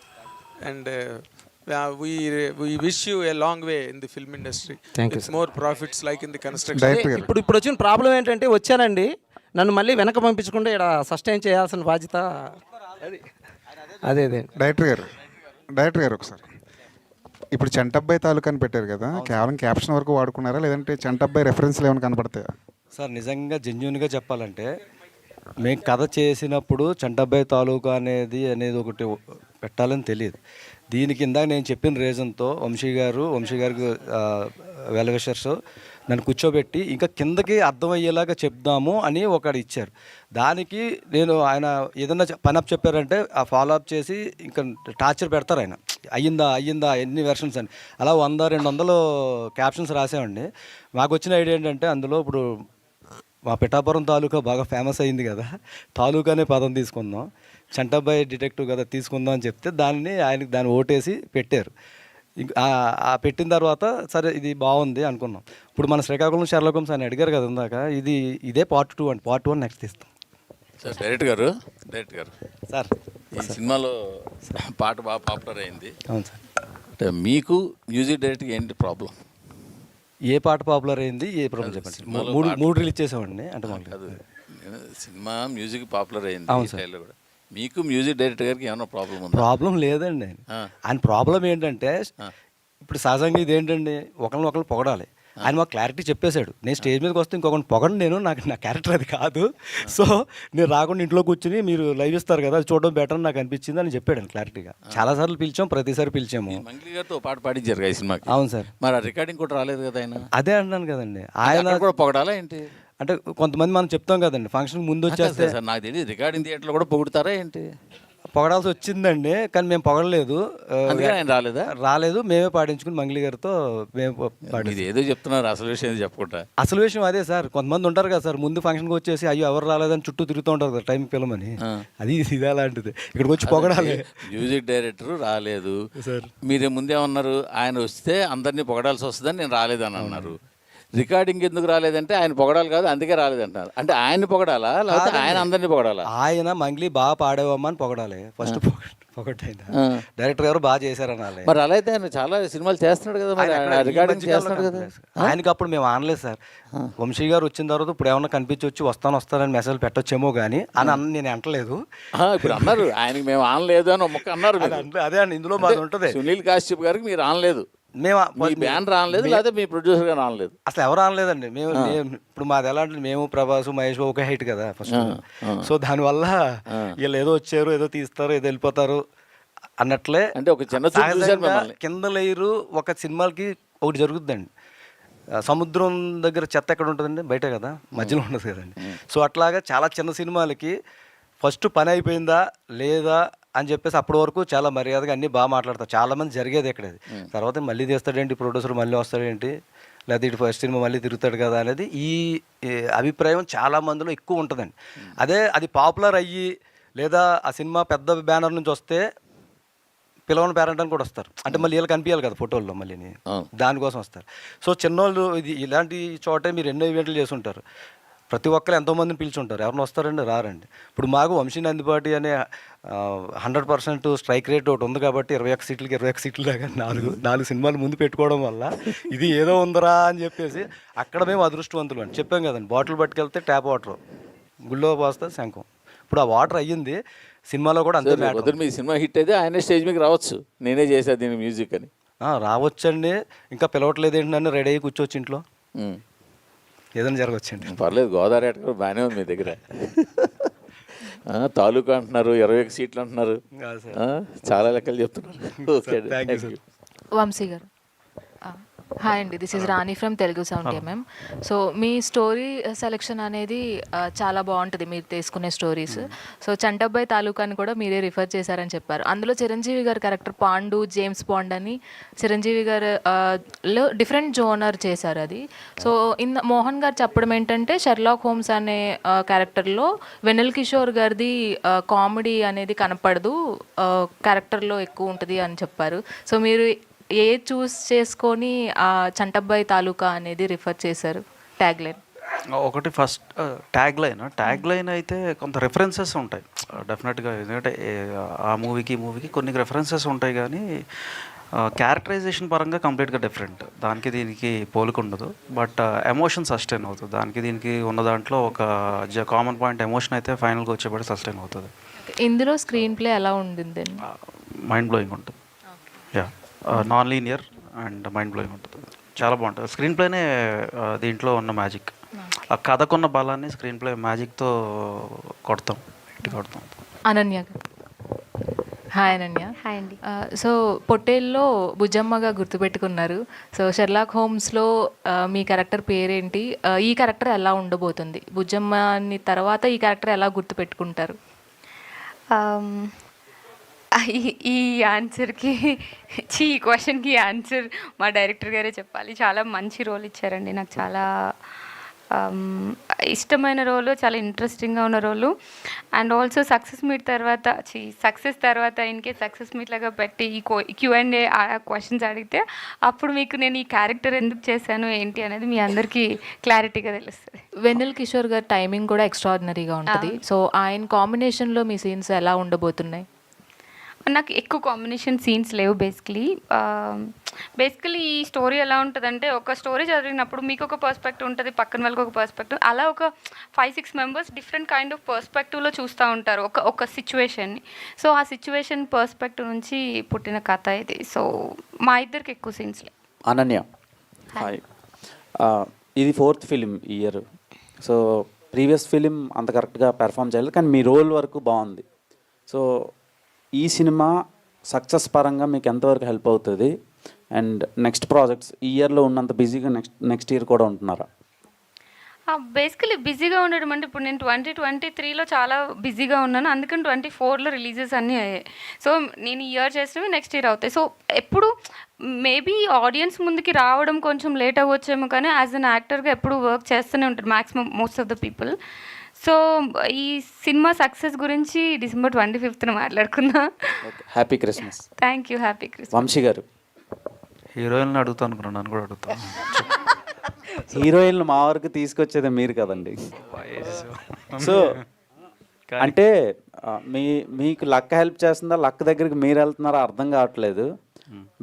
And we wish you a long way in the film industry. Thank you. It's more profits like in the construction. ఇప్పుడు వచ్చిన ప్రాబ్లం ఏంటంటే వచ్చానండి, నన్ను మళ్ళీ వెనక పంపించకుండా ఇక్కడ సస్టైన్ చేయాల్సిన బాధ్యత అదే డైరెక్టర్ గారు ఒకసారి ఇప్పుడు చంటబ్బాయి తాలూకా అని పెట్టారు కదా, కేవలం క్యాప్షన్ వరకు వాడుకున్నారా లేదంటే చంటబ్బాయి రెఫరెన్స్లు ఏమైనా కనపడతాయా? సార్ నిజంగా జెన్యున్గా చెప్పాలంటే మేము కథ చేసినప్పుడు చంటబ్బాయి తాలూకా అనేది ఒకటి పెట్టాలని తెలియదు. దీని కింద నేను చెప్పిన రీజన్తో వంశీ గారికి వెల్ విషర్స్ నన్ను కూర్చోబెట్టి ఇంకా కిందకి అర్థమయ్యేలాగా చెప్దాము అని ఒకటి ఇచ్చారు. దానికి నేను ఆయన ఏదన్నా పని అప్ చెప్పారంటే ఆ ఫాలో అప్ చేసి ఇంకా టార్చర్ పెడతారు ఆయన, అయ్యిందా ఎన్ని వెర్షన్స్ అని. అలా 100-200 క్యాప్షన్స్ రాసామండి. మాకు వచ్చిన ఐడియా ఏంటంటే అందులో ఇప్పుడు మా పిఠాపురం తాలూకా బాగా ఫేమస్ అయింది కదా, తాలూకానే పదం తీసుకుందాం, చంటబ్బాయి డిటెక్టివ్ కదా తీసుకుందాం అని చెప్తే దాన్ని ఓటేసి పెట్టారు. ఆ పెట్టిన తర్వాత సరే ఇది బాగుంది అనుకున్నాం. ఇప్పుడు మన శ్రీకాకుళం షెర్లాక్ హోమ్స్ అని అడిగారు కదా ఇందాక, ఇదే పార్ట్ 2 అండి. పార్ట్ 1 నెక్స్ట్ తీస్తాం. సార్ డైరెక్టర్ గారు సార్ ఈ సినిమాలో పాట బాగా పాపులర్ అయింది. అవును సార్. అంటే మీకు మ్యూజిక్ డైరెక్టర్ ఏంటి ప్రాబ్లం? ఏ పాట పాపులర్ అయింది, ఏ ప్రాబ్లం చెప్పండి. మూడు రిలీజ్ చేసామండి. అంటే మాకు సినిమా మ్యూజిక్ పాపులర్ అయింది. అవును సార్. కూడా మీకు మ్యూజిక్ డైరెక్టర్ గారికి ఏమైనా ప్రాబ్లం ఉందా? ప్రాబ్లం లేదండి. ఆయన ప్రాబ్లం ఏంటంటే ఇప్పుడు సహజంగా ఇది ఏంటండి, ఒకరిని పొగడాలి. ఆయన మాకు క్లారిటీ చెప్పేశాడు, నేను స్టేజ్ మీదకి వస్తే ఇంకొకరిని పొగడం నాకు నా క్యారెక్టర్ అది కాదు. సో నేను రాకుండా ఇంట్లో కూర్చుని మీరు లైవ్ ఇస్తారు కదా, అది చూడడం బెటర్ నాకు అనిపించింది అని చెప్పాడు క్లారిటీగా. చాలాసార్లు పిలిచాం, ప్రతిసారి పిలిచాము. మంగ్లీ గారితో పాట పాడించారు ఈ సినిమాకి. అవును సార్. మరి ఆ రికార్డింగ్ కూడా రాలేదు కదా ఆయన? అదే అంటున్నాను కదండి. ఆయన కూడా పొగడాలా ఏంటి? అంటే కొంతమంది మనం చెప్తాం కదండి, ఫంక్షన్ ముందు వచ్చేస్తే సార్ నాకు తెలియదు రికార్డింగ్ థియేటర్లో కూడా పొగుడతారా ఏంటి? పొగడాల్సి వచ్చిందండి, కానీ మేము పొగడలేదు. ఆయన రాలేదు, మేమే పాడించుకుని మంగ్లీ గారితో మేము ఇది ఏదో చెప్తున్నారు, అసలు విషయం చెప్పకుండా. అసలు విషయం అదే సార్. కొంతమంది ఉంటారు కదా సార్, ముందు ఫంక్షన్కి వచ్చేసి అయ్యో ఎవరు రాలేదని చుట్టూ తిరుగుతూ ఉంటారు కదా టైంకి పిలమని. ఇది అలాంటిది. ఇక్కడికి వచ్చి పొగడాలి. మ్యూజిక్ డైరెక్టర్ రాలేదు సార్, మీరు ముందేమన్నారు, ఆయన వస్తే అందరినీ పొగడాల్సి వస్తుందని నేను రాలేదని అన్నారు. రికార్డింగ్ ఎందుకు రాలేదంటే ఆయన పొగడాలి కాదు, అందుకే రాలేదంటున్నారు. అంటే ఆయన పొగడాలా లేకపోతే ఆయన అందరినీ పొగడాలా? ఆయన మంగ్లీ బాగా పాడేవమ్మా అని పొగడాలి ఫస్ట్. పొగట్టైనా డైరెక్టర్ గారు బాగా చేశారనాలి. మరి అలా అయితే ఆయన చాలా సినిమాలు చేస్తున్నాడు కదా, మరి రికార్డింగ్ చేస్తున్నాడు కదా. ఆయనకి అప్పుడు మేము ఆనలేదు సార్. వంశీ గారు వచ్చిన తర్వాత ఇప్పుడు ఏమన్నా కనిపించి వస్తానని మెసేజ్ పెట్టొచ్చేమో కానీ అని నేను అంటలేదు. ఇప్పుడు అన్నారు ఆయనకి మేము ఆనలేదు అని ఒక అన్నారు. అదే అండి, ఇందులో మాది ఉంటుంది. సునీల్ కాశ్యప్ గారికి మీరు ఆనలేదు, మేము బ్యాన్ రానలేదు, లేదా మీ ప్రొడ్యూసర్ గారు రానలేదు. అసలు ఎవరు అనలేదండి. మేము ఇప్పుడు మాది ఎలా అంటే మేము ప్రభాస్ మహేష్ ఒకే హైట్ కదా ఫస్ట్. సో దానివల్ల వీళ్ళు ఏదో వచ్చారు, ఏదో తీస్తారు, ఏదో వెళ్ళిపోతారు అన్నట్లే. అంటే ఒక చిన్న కింద లేయరు ఒక సినిమాలకి ఒకటి జరుగుతుందండి. సముద్రం దగ్గర చెత్త ఎక్కడ ఉంటుందండి, బయటే కదా, మధ్యలో ఉండదు కదండి. సో అట్లాగా చాలా చిన్న సినిమాలకి ఫస్ట్ పని అయిపోయిందా లేదా అని చెప్పేసి అప్పటి వరకు చాలా మర్యాదగా అన్నీ బాగా మాట్లాడతారు. చాలామంది జరిగేది ఇక్కడ. తర్వాత మళ్ళీ తీస్తాడేంటి ప్రొడ్యూసర్, మళ్ళీ వస్తాడేంటి, లేదా ఇటు ఫస్ట్ సినిమా మళ్ళీ తిరుగుతాడు కదా అనేది ఈ అభిప్రాయం చాలా మందిలో ఎక్కువ ఉంటుందండి. అది పాపులర్ అయ్యి లేదా ఆ సినిమా పెద్ద బ్యానర్ నుంచి వస్తే పిలవని పేరెంట్ అని కూడా వస్తారు. అంటే మళ్ళీ వీళ్ళకి కనిపించాలి కదా ఫోటోల్లో, మళ్ళీ దానికోసం వస్తారు. సో చిన్నోళ్ళు ఇలాంటి చోటే మీరు ఎన్నో ఈవెంట్లు చేసి ఉంటారు. ప్రతి ఒక్కరు ఎంతోమందిని పిలుచుంటారు, ఎవరిని వస్తారండి, రారండి. ఇప్పుడు మాకు వంశీ నందిపాటి అనే 100% స్ట్రైక్ రేట్ ఒకటి ఉంది కాబట్టి 21 సీట్లకి 21 సీట్లు లాగా నాలుగు సినిమాలు ముందు పెట్టుకోవడం వల్ల ఇది ఏదో ఉందరా అని చెప్పేసి అక్కడ మేము అదృష్టవంతులు అని చెప్పాం కదండి. బాటిల్ పట్టుకెళ్తే ట్యాప్ వాటర్, గుళ్ళో పోస్తే శంఖం. ఇప్పుడు ఆ వాటర్ అయ్యింది, సినిమాలో కూడా అంతే. మీ సినిమా హిట్ అయితే ఆయన స్టేజ్ మీకు రావచ్చు, నేనే చేశాను దీని మ్యూజిక్ అని రావచ్చండి. ఇంకా పిలవట్లేదు ఏంటంటే రెడీ అయ్యి కూర్చోవచ్చు ఇంట్లో, ఏదైనా జరగవచ్చండి. పర్లేదు, గోదావరి అటు బాగానే ఉంది మీ దగ్గర. తాలూకా అంటున్నారు, 21 సీట్లు అంటున్నారు, చాలా లెక్కలు చెప్తున్నారు. వంశీ గారు హాయ్ అండి, this is Rani from Telugu sound MM. So me story selection అనేది చాలా బాగుంటుంది, మీరు తీసుకునే స్టోరీస్. సో చంటబ్బాయి తాలూకాని కూడా మీరే రిఫర్ చేశారని చెప్పారు. అందులో చిరంజీవి గారి క్యారెక్టర్ పాండు, జేమ్స్ బాండ్ అని చిరంజీవి గారు లో డిఫరెంట్ జోనర్ చేశారు అది. సో మోహన్ గారు చెప్పడం ఏంటంటే షెర్లాక్ హోమ్స్ అనే క్యారెక్టర్లో వెన్నెల కిషోర్ గారిది కామెడీ అనేది కనపడదు, క్యారెక్టర్లో ఎక్కువ ఉంటుంది అని చెప్పారు. సో మీరు ఏ చూస్ చేసుకొని ఆ చంటబ్బాయి తాలూకా అనేది రిఫర్ చేశారు ట్యాగ్ లైన్? ఒకటి ఫస్ట్ ట్యాగ్ లైన్ అయితే కొంత రెఫరెన్సెస్ ఉంటాయి డెఫినెట్గా, ఎందుకంటే ఆ మూవీకి కొన్ని రెఫరెన్సెస్ ఉంటాయి. కానీ క్యారెక్టరైజేషన్ పరంగా కంప్లీట్గా డిఫరెంట్, దానికి దీనికి పోలిక ఉండదు. బట్ ఎమోషన్ సస్టైన్ అవుతుంది. దానికి దీనికి ఉన్న దాంట్లో ఒక కామన్ పాయింట్ ఎమోషన్ అయితే ఫైనల్గా వచ్చేపటి సస్టైన్ అవుతుంది. ఇందులో స్క్రీన్ ప్లే ఎలా ఉండింది? మైండ్ బ్లోయింగ్ ఉంటుంది. Yeah, non linear and mind blowing ఉంటుంది. చాలా బాగుంటుంది. స్క్రీన్ ప్లేనే దీంట్లో ఉన్న మ్యాజిక్. ఆ కథకున్న బలాన్ని స్క్రీన్ ప్లే మ్యాజిక్తో కొడతాం. అనన్య గారు. హాయ్ అనన్య. హాయ్ అండి. సో పొట్టేల్లో బుజ్జమ్మగా గుర్తుపెట్టుకున్నారు. సో షెర్లాక్ హోమ్స్లో మీ క్యారెక్టర్ పేరేంటి? ఈ క్యారెక్టర్ ఎలా ఉండబోతుంది? బుజ్జమ్మని తర్వాత ఈ క్యారెక్టర్ ఎలా గుర్తుపెట్టుకుంటారు? ఈ ఆన్సర్కి ఈ క్వశ్చన్కి ఆన్సర్ మా డైరెక్టర్ గారే చెప్పాలి. చాలా మంచి రోల్ ఇచ్చారండి నాకు. చాలా ఇష్టమైన రోలు, చాలా ఇంట్రెస్టింగ్గా ఉన్న రోలు. అండ్ ఆల్సో సక్సెస్ తర్వాత ఇన్కే సక్సెస్ మీట్ లాగా పెట్టి ఈ Q&A క్వశ్చన్స్ అడిగితే అప్పుడు మీకు నేను ఈ క్యారెక్టర్ ఎందుకు చేశాను ఏంటి అనేది మీ అందరికీ క్లారిటీగా తెలుస్తుంది. వెన్నెల్ కిషోర్ గారి టైమింగ్ కూడా ఎక్స్ట్రాడినరీగా ఉంటుంది. సో ఆయన కాంబినేషన్లో మీ సీన్స్ ఎలా ఉండబోతున్నాయి? నాకు ఎక్కువ కాంబినేషన్ సీన్స్ లేవు. బేసికలీ ఈ స్టోరీ ఎలా ఉంటుందంటే, ఒక స్టోరీ చదివినప్పుడు మీకు ఒక పర్స్పెక్టివ్ ఉంటుంది, పక్కన వాళ్ళకి ఒక పర్స్పెక్టివ్, అలా ఒక 5-6 మెంబర్స్ డిఫరెంట్ కైండ్ ఆఫ్ పర్స్పెక్టివ్లో చూస్తూ ఉంటారు ఒక సిచ్యువేషన్ని. సో ఆ సిచ్యువేషన్ పర్స్పెక్టివ్ నుంచి పుట్టిన కథ ఇది. సో మా ఇద్దరికి ఎక్కువ సీన్స్ లేవు. అనన్య, హాయ్. ఇది 4th ఫిలిం ఈ ఇయర్. సో ప్రీవియస్ ఫిలిం అంత కరెక్ట్గా పెర్ఫామ్ చేయలేదు, కానీ మీ రోల్ వరకు బాగుంది. సో ఈ సినిమా సక్సెస్ పరంగా మీకు ఎంతవరకు హెల్ప్ అవుతుంది? అండ్ నెక్స్ట్ ప్రాజెక్ట్స్ ఈ ఇయర్లో ఉన్నంత బిజీగా నెక్స్ట్ ఇయర్ కూడా ఉంటున్నారా? బేసికలీ బిజీగా ఉండడం అంటే, ఇప్పుడు నేను 2023లో చాలా బిజీగా ఉన్నాను, అందుకని 24లో రిలీజెస్ అన్నీ అయ్యాయి. సో నేను ఈ ఇయర్ చేసినవి నెక్స్ట్ ఇయర్ అవుతాయి. సో ఎప్పుడు మేబీ ఆడియన్స్ ముందుకి రావడం కొంచెం లేట్ అవ్వచ్చేమో, కానీ యాజ్ అన్ యాక్టర్గా ఎప్పుడు వర్క్ చేస్తూనే ఉంటారు maximum most of the people. So ఈ సినిమా సక్సెస్ గురించి December 25th మాట్లాడుకుందాం. Happy Christmas. Thank you. Happy Christmas. Vamsi గారు. హీరోయిన్లు అడుగుతాను అనుకున్నాను, నన్ను కూడా అడుగుతాను. హీరోయిన్లు మా వరకు తీసుకొచ్చేది మీరు కదండి. సో అంటే మీకు లక్ హెల్ప్ చేస్తుందా, లక్ దగ్గరికి మీరు వెళ్తున్నారా అర్థం కావట్లేదు.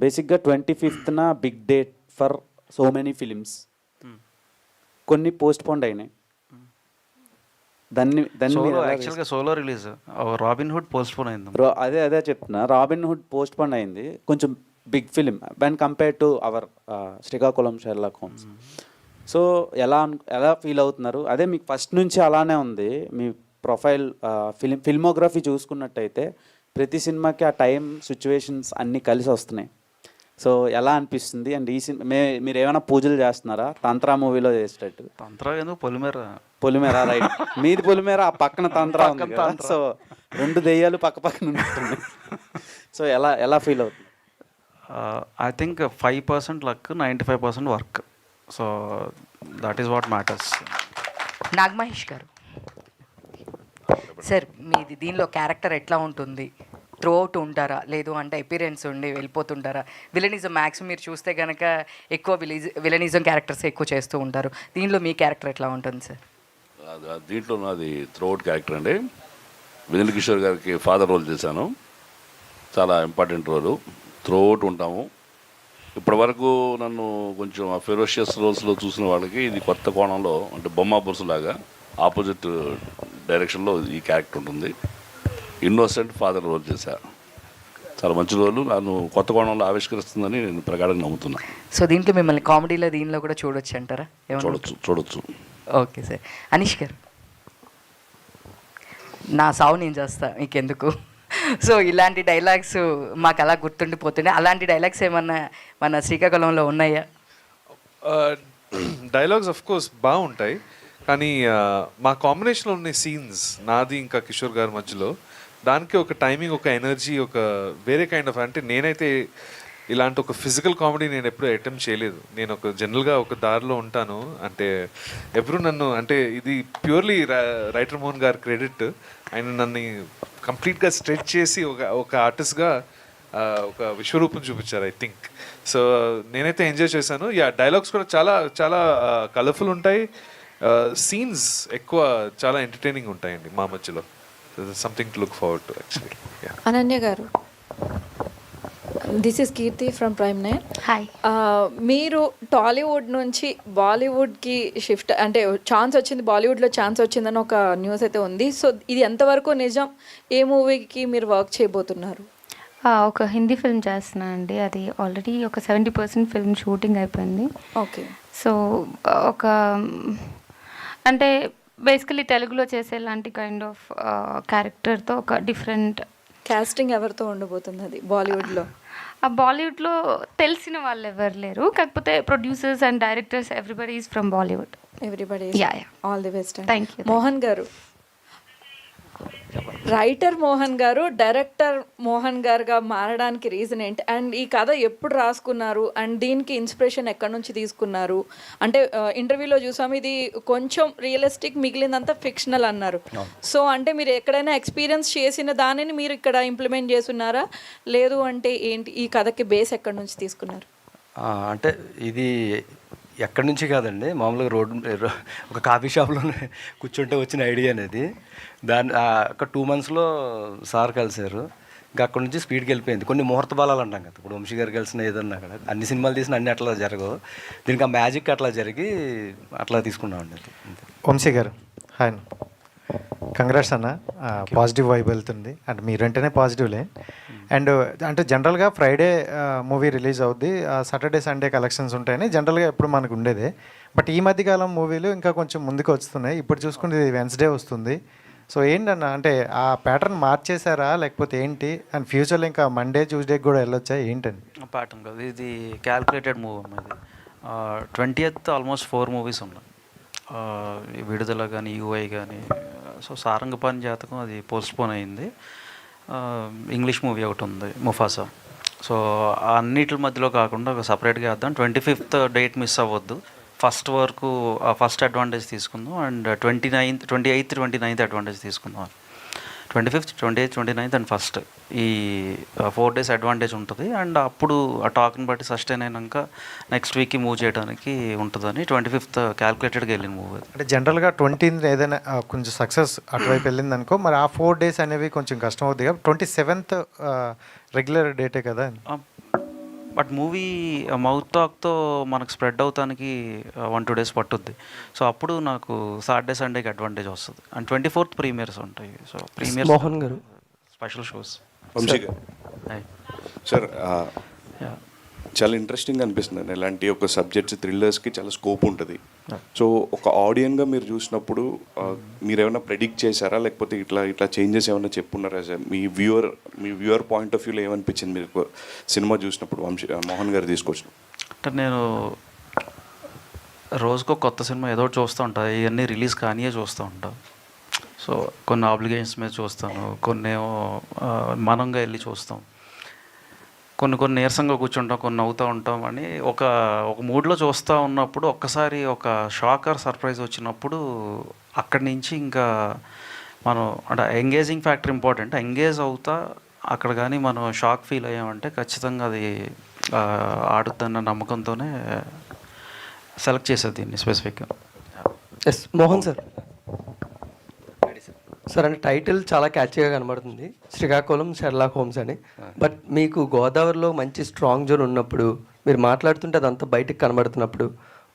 బేసిక్గా 25th big date for so many films. కొన్ని పోస్ట్ పోండ్ అయినాయి. యాక్చువల్గా solo release Robin Hood postpone అయింది. అదే చెప్తున్నా, రాబిన్ హుడ్ పోస్ట్ పోన్ అయింది. కొంచెం big film when compare to our Srikakulam Sherlock Holmes. So ఎలా ఫీల్ అవుతున్నారు? అదే మీకు ఫస్ట్ నుంచి అలానే ఉంది మీ ప్రొఫైల్. ఫిల్మోగ్రఫీ చూసుకున్నట్టయితే ప్రతి సినిమాకి ఆ టైం సిచ్యువేషన్స్ అన్నీ కలిసి వస్తున్నాయి. సో ఎలా అనిపిస్తుంది? అండ్ ఈ సినిమా మీరు ఏమైనా పూజలు చేస్తున్నారా తంత్రా మూవీలో చేసేటట్టు? తంత్రా ఎందుకు, పొలిమేర రైట్. మీది పొలిమేర, ఆ పక్కన తంత్రా ఉంది కదా. సో 2 దెయ్యాలు పక్కన ఉంటుంది. సో ఎలా ఫీల్ అవుతుంది? I think 5% luck, 95% work. So that is what matters. Naga Mahesh గారు, సార్ మీది దీనిలో క్యారెక్టర్ ఎట్లా ఉంటుంది? త్రూ అవుట్ ఉంటారా, లేదు అంటే అపీరెన్స్ ఉండి వెళ్ళిపోతుంటారా? విలనిజం మ్యాక్సిమం మీరు చూస్తే కనుక ఎక్కువ విలనిజం క్యారెక్టర్స్ ఎక్కువ చేస్తూ ఉంటారు. దీనిలో మీ క్యారెక్టర్ ఎట్లా ఉంటుంది సార్? దీంట్లో నాది త్రూ అవుట్ క్యారెక్టర్ అండి. వెన్నెల కిషోర్ గారికి ఫాదర్ రోల్ చేశాను. చాలా ఇంపార్టెంట్ రోలు. త్రూ అవుట్ ఉంటాము. ఇప్పటి వరకు నన్ను కొంచెం ఫెరోషియస్ రోల్స్లో చూసిన వాళ్ళకి ఇది కొత్త కోణంలో, అంటే బొమ్మ బొరుసులాగా ఆపోజిట్ డైరెక్షన్లో ఈ క్యారెక్టర్ ఉంటుంది. ఇన్నోసెంట్ ఫాదర్ రోల్ చేశాను. చాలా మంచి రోలు, నన్ను కొత్త కోణంలో ఆవిష్కరిస్తుందని నేను ప్రగాఢంగా నమ్ముతున్నాను. సో దీంట్లో మిమ్మల్ని కామెడీలో దీనిలో కూడా చూడొచ్చు అంటారా? చూడొచ్చు. Okay sir. అనీష్ గారు, నా సావు నేను చేస్తా మీకెందుకు. సో ఇలాంటి డైలాగ్స్ మాకు అలా గుర్తుండిపోతున్నాయి. అలాంటి డైలాగ్స్ ఏమన్నా మన శ్రీకాకుళంలో ఉన్నాయా? డైలాగ్స్ ఆఫ్ కోర్స్ బాగుంటాయి, కానీ మా కాంబినేషన్లో ఉన్న సీన్స్ నాది ఇంకా కిషోర్ గారి మధ్యలో, దానికి ఒక టైమింగ్, ఒక ఎనర్జీ, ఒక వేరే కైండ్ ఆఫ్, అంటే నేనైతే ఇలాంటి ఒక ఫిజికల్ కామెడీ నేను ఎప్పుడూ అటెంప్ట్ చేయలేదు. నేను ఒక జనరల్గా ఒక దారిలో ఉంటాను. అంటే ఎప్పుడు నన్ను, అంటే ఇది ప్యూర్లీ రైటర్ మోహన్ గారి క్రెడిట్. ఆయన నన్ను కంప్లీట్గా స్ట్రెచ్ చేసి ఒక ఆర్టిస్ట్గా ఒక విశ్వరూపం చూపించారు ఐ థింక్. సో నేనైతే ఎంజాయ్ చేశాను. డైలాగ్స్ కూడా చాలా చాలా కలర్ఫుల్ ఉంటాయి. సీన్స్ ఎక్కువ చాలా ఎంటర్టైనింగ్ ఉంటాయండి మా మధ్యలో. Something to look forward to actually. Ananya garu, this is Keerthi from Prime Nine. Hi. మీరు టాలీవుడ్ నుంచి బాలీవుడ్కి షిఫ్ట్ అంటే ఛాన్స్ వచ్చింది, బాలీవుడ్లో ఛాన్స్ వచ్చిందని ఒక న్యూస్ అయితే ఉంది. సో ఇది ఎంతవరకు నిజం? ఏ మూవీకి మీరు వర్క్ చేయబోతున్నారు? ఒక హిందీ ఫిల్మ్ చేస్తున్నా అండి. అది ఆల్రెడీ ఒక 70% ఫిల్మ్ షూటింగ్ అయిపోయింది. ఓకే. సో ఒక అంటే బేసికలీ తెలుగులో చేసేలాంటి కైండ్ ఆఫ్ క్యారెక్టర్తో ఒక డిఫరెంట్ కాస్టింగ్ ఎవరితో ఉండబోతుంది అది బాలీవుడ్లో? ఆ బాలీవుడ్లో తెలిసిన వాళ్ళు ఎవరు లేరు, కాకపోతే producers and directors everybody is from Bollywood. Everybody. All the best. Thank you. Mohan గారు, రైటర్ మోహన్ గారు డైరెక్టర్ మోహన్ గారుగా మారడానికి రీజన్ ఏంటి? అండ్ ఈ కథ ఎప్పుడు రాసుకున్నారు? అండ్ దీనికి ఇన్స్పిరేషన్ ఎక్కడి నుంచి తీసుకున్నారు? అంటే ఇంటర్వ్యూలో చూసాము ఇది కొంచెం రియలిస్టిక్, మిగిలినంతా ఫిక్షనల్ అన్నారు. సో అంటే మీరు ఎక్కడైనా ఎక్స్పీరియన్స్ చేసిన దానిని మీరు ఇక్కడ ఇంప్లిమెంట్ చేస్తున్నారా, లేదు అంటే ఏంటి? ఈ కథకి బేస్ ఎక్కడి నుంచి తీసుకున్నారు? అంటే ఇది ఎక్కడి నుంచి కాదండి, మామూలుగా రోడ్డు ఒక కాఫీ షాప్లోనే కూర్చుంటే వచ్చిన ఐడియా అనేది. దాన్ని ఒక 2 monthsలో సార్ కలిశారు. ఇంకా అక్కడ నుంచి స్పీడ్కి వెళ్ళిపోయింది. కొన్ని ముహూర్త బాలాలు అంటాం కదా, ఇప్పుడు వంశీ గారు కలిసిన ఏదన్నా అక్కడ అన్ని సినిమాలు తీసిన అన్ని అట్లా జరగవు. దీనికి ఆ మ్యాజిక్ అట్లా జరిగి అట్లా తీసుకున్నామండి. వంశీ గారు హాయ్, కంగ్రాట్స్ అన్న. పాజిటివ్ వైబ్ వెళ్తుంది అంటే మీరంటేనే పాజిటివ్లే. అండ్ అంటే జనరల్గా ఫ్రైడే మూవీ రిలీజ్ అవుద్ది, సాటర్డే సండే కలెక్షన్స్ ఉంటాయని జనరల్గా ఎప్పుడు మనకు ఉండేదే. బట్ ఈ మధ్యకాలం మూవీలు ఇంకా కొంచెం ముందుకు వస్తున్నాయి. ఇప్పుడు చూసుకుంటే వెన్స్డే వస్తుంది. సో ఏంటన్నా అంటే ఆ ప్యాటర్న్ మార్చేశారా లేకపోతే ఏంటి? అండ్ ఫ్యూచర్లో ఇంకా మండే ట్యూస్డేకి కూడా వెళ్ళొచ్చా ఏంటని? ప్యాటర్న్ కాదు, ఇది క్యాల్కులేటెడ్ మూవీ అన్నది. 20th ఆల్మోస్ట్ 4 మూవీస్ ఉన్నాయి, విడుదల కానీ యూఐ కానీ. సో సారంగపాణి జాతకం అది పోస్ట్పోన్ అయింది. ఇంగ్లీష్ మూవీ ఒకటి ఉంది ముఫాసా. సో అన్నిటి మధ్యలో కాకుండా ఒక సపరేట్గా వేద్దాం. 25th డేట్ మిస్ అవ్వద్దు. ఫస్ట్ వరకు ఫస్ట్ అడ్వాంటేజ్ తీసుకుందాం. అండ్ 28th 29th అడ్వాంటేజ్ తీసుకుందాం. 25th 28th 29th and first ఈ 4 days అడ్వాంటేజ్ ఉంటుంది. అండ్ అప్పుడు ఆ టాక్ని బట్టి సస్టైన్ అయినాక నెక్స్ట్ వీక్కి మూవ్ చేయడానికి ఉంటుందని 25th క్యాల్కులేటెడ్గా వెళ్ళిన మూవీ. అంటే జనరల్గా 20th ఏదైనా కొంచెం సక్సెస్ అటువైపు వెళ్ళింది అనుకో, మరి ఆ 4 days అనేవి కొంచెం కష్టం అవుతుంది కదా. 27th రెగ్యులర్ డేటే కదా. బట్ మూవీ మౌత్ టాక్తో మనకు స్ప్రెడ్ అవుతానికి 1-2 days పట్టుద్ది. సో అప్పుడు నాకు సాటర్డే సండేకి అడ్వాంటేజ్ వస్తుంది. అండ్ 24th ప్రీమియర్స్ ఉంటాయి. సో ప్రీమియర్స్ మోహన్ గారు స్పెషల్ షోస్. వంశీ గారు సార్, చాలా ఇంట్రెస్టింగ్ అనిపిస్తుంది. ఇలాంటి ఒక సబ్జెక్ట్స్ థ్రిల్లర్స్కి చాలా స్కోప్ ఉంటుంది. సో ఒక ఆడియన్గా మీరు చూసినప్పుడు మీరు ఏమైనా ప్రెడిక్ట్ చేశారా, లేకపోతే ఇట్లా చేంజెస్ ఏమైనా చెప్పున్నారా సార్? మీ వ్యూవర్ పాయింట్ ఆఫ్ వ్యూలో ఏమనిపించింది మీకు సినిమా చూసినప్పుడు మోహన్ గారు తీసుకొచ్చిన? అంటే నేను రోజుకో కొత్త సినిమా ఏదో చూస్తూ ఉంటాను. ఇవన్నీ రిలీజ్ కానియే చూస్తూ ఉంటాను. సో కొన్ని ఆబ్లిగేషన్స్ మీద చూస్తాను, కొన్ని ఏమో మనంగా వెళ్ళి చూస్తాం, కొన్ని నీరసంగా కూర్చుంటాం, కొన్ని నవ్వుతూ ఉంటాం అని ఒక మూడ్లో చూస్తూ ఉన్నప్పుడు ఒక్కసారి ఒక షాకర్ సర్ప్రైజ్ వచ్చినప్పుడు అక్కడి నుంచి ఇంకా మనం అంటే ఎంగేజింగ్ ఫ్యాక్టర్ ఇంపార్టెంట్. ఎంగేజ్ అవుతా అక్కడ కానీ మనం షాక్ ఫీల్ అయ్యామంటే ఖచ్చితంగా అది ఆడుతున్న నమ్మకంతోనే సెలెక్ట్ చేసేది దీన్ని స్పెసిఫిక్గా. Yes Mohan sir. సార్ అంటే టైటిల్ చాలా క్యాచీగా కనబడుతుంది, శ్రీకాకుళం షెర్లాక్ హోమ్స్ అని. బట్ మీకు గోదావరిలో మంచి స్ట్రాంగ్ జోన్ ఉన్నప్పుడు మీరు మాట్లాడుతుంటే అదంతా బయటకు కనబడుతున్నప్పుడు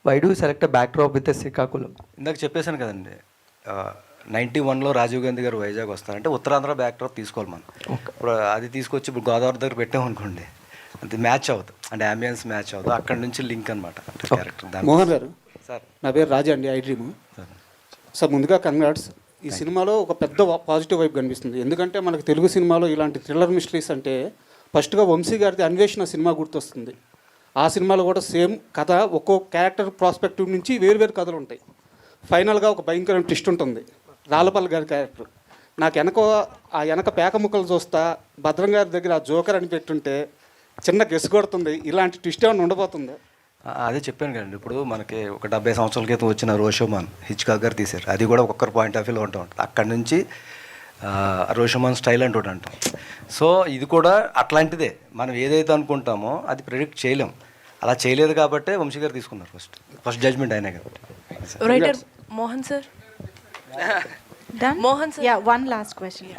why do select backdrop with Srikakulam? ఇందాక చెప్పేశాను కదండి, 91లో రాజీవ్ గాంధీ గారు వైజాగ్ వస్తారంటే ఉత్తరాంధ్ర బ్యాక్ డ్రాప్ తీసుకోవాలి మనం. ఇప్పుడు అది తీసుకొచ్చి ఇప్పుడు గోదావరి దగ్గర పెట్టామనుకోండి, అది మ్యాచ్ అవుతుంది, అంటే అంబియన్స్ మ్యాచ్ అవుతుంది. అక్కడ నుంచి లింక్ అనమాట క్యారెక్టర్. మోహన్ గారు సార్, నా పేరు రాజా అండి, ఐ డ్రీమ్. సార్ ముందుగా కంగ్రాట్స్. ఈ సినిమాలో ఒక పెద్ద పాజిటివ్ వైబ్ కనిపిస్తుంది. ఎందుకంటే మనకు తెలుగు సినిమాలో ఇలాంటి థ్రిల్లర్ మిస్టరీస్ అంటే ఫస్ట్గా వంశీ గారిది అన్వేషణ సినిమా గుర్తొస్తుంది. ఆ సినిమాలో కూడా సేమ్ కథ, ఒక్కో క్యారెక్టర్ ప్రాస్పెక్టివ్ నుంచి వేరు కథలు ఉంటాయి. ఫైనల్గా ఒక భయంకరమైన ట్విస్ట్ ఉంటుంది. రాళ్ళపల్లి గారి క్యారెక్టర్ నాకు వెనక పేక ముక్కలు చూస్తా భద్రం గారి దగ్గర ఆ జోకర్ అని పెట్టుంటే చిన్న గెస్ కొడుతుంది. ఇలాంటి ట్విస్ట్ ఏమైనా ఉండబోతుంది? అదే చెప్పాను కదండి, ఇప్పుడు మనకి ఒక 70 సంవత్సరాల క్రితం వచ్చిన రోషోమాన్ హిచ్కాక్ గారు తీశారు. అది కూడా ఒక్కొక్కరు పాయింట్ ఆఫ్ వ్యూలో ఉంటుంది. అక్కడి నుంచి రోషోమాన్ స్టైల్ అంటూ అంటాం. సో ఇది కూడా అట్లాంటిదే. మనం ఏదైతే అనుకుంటామో అది ప్రెడిక్ట్ చేయలేం. అలా చేయలేదు కాబట్టి వంశీ గారు తీసుకున్నారు. ఫస్ట్ జడ్జ్మెంట్ అయినా కాబట్టి. Writer Mohan sir, Mohan sir, one last question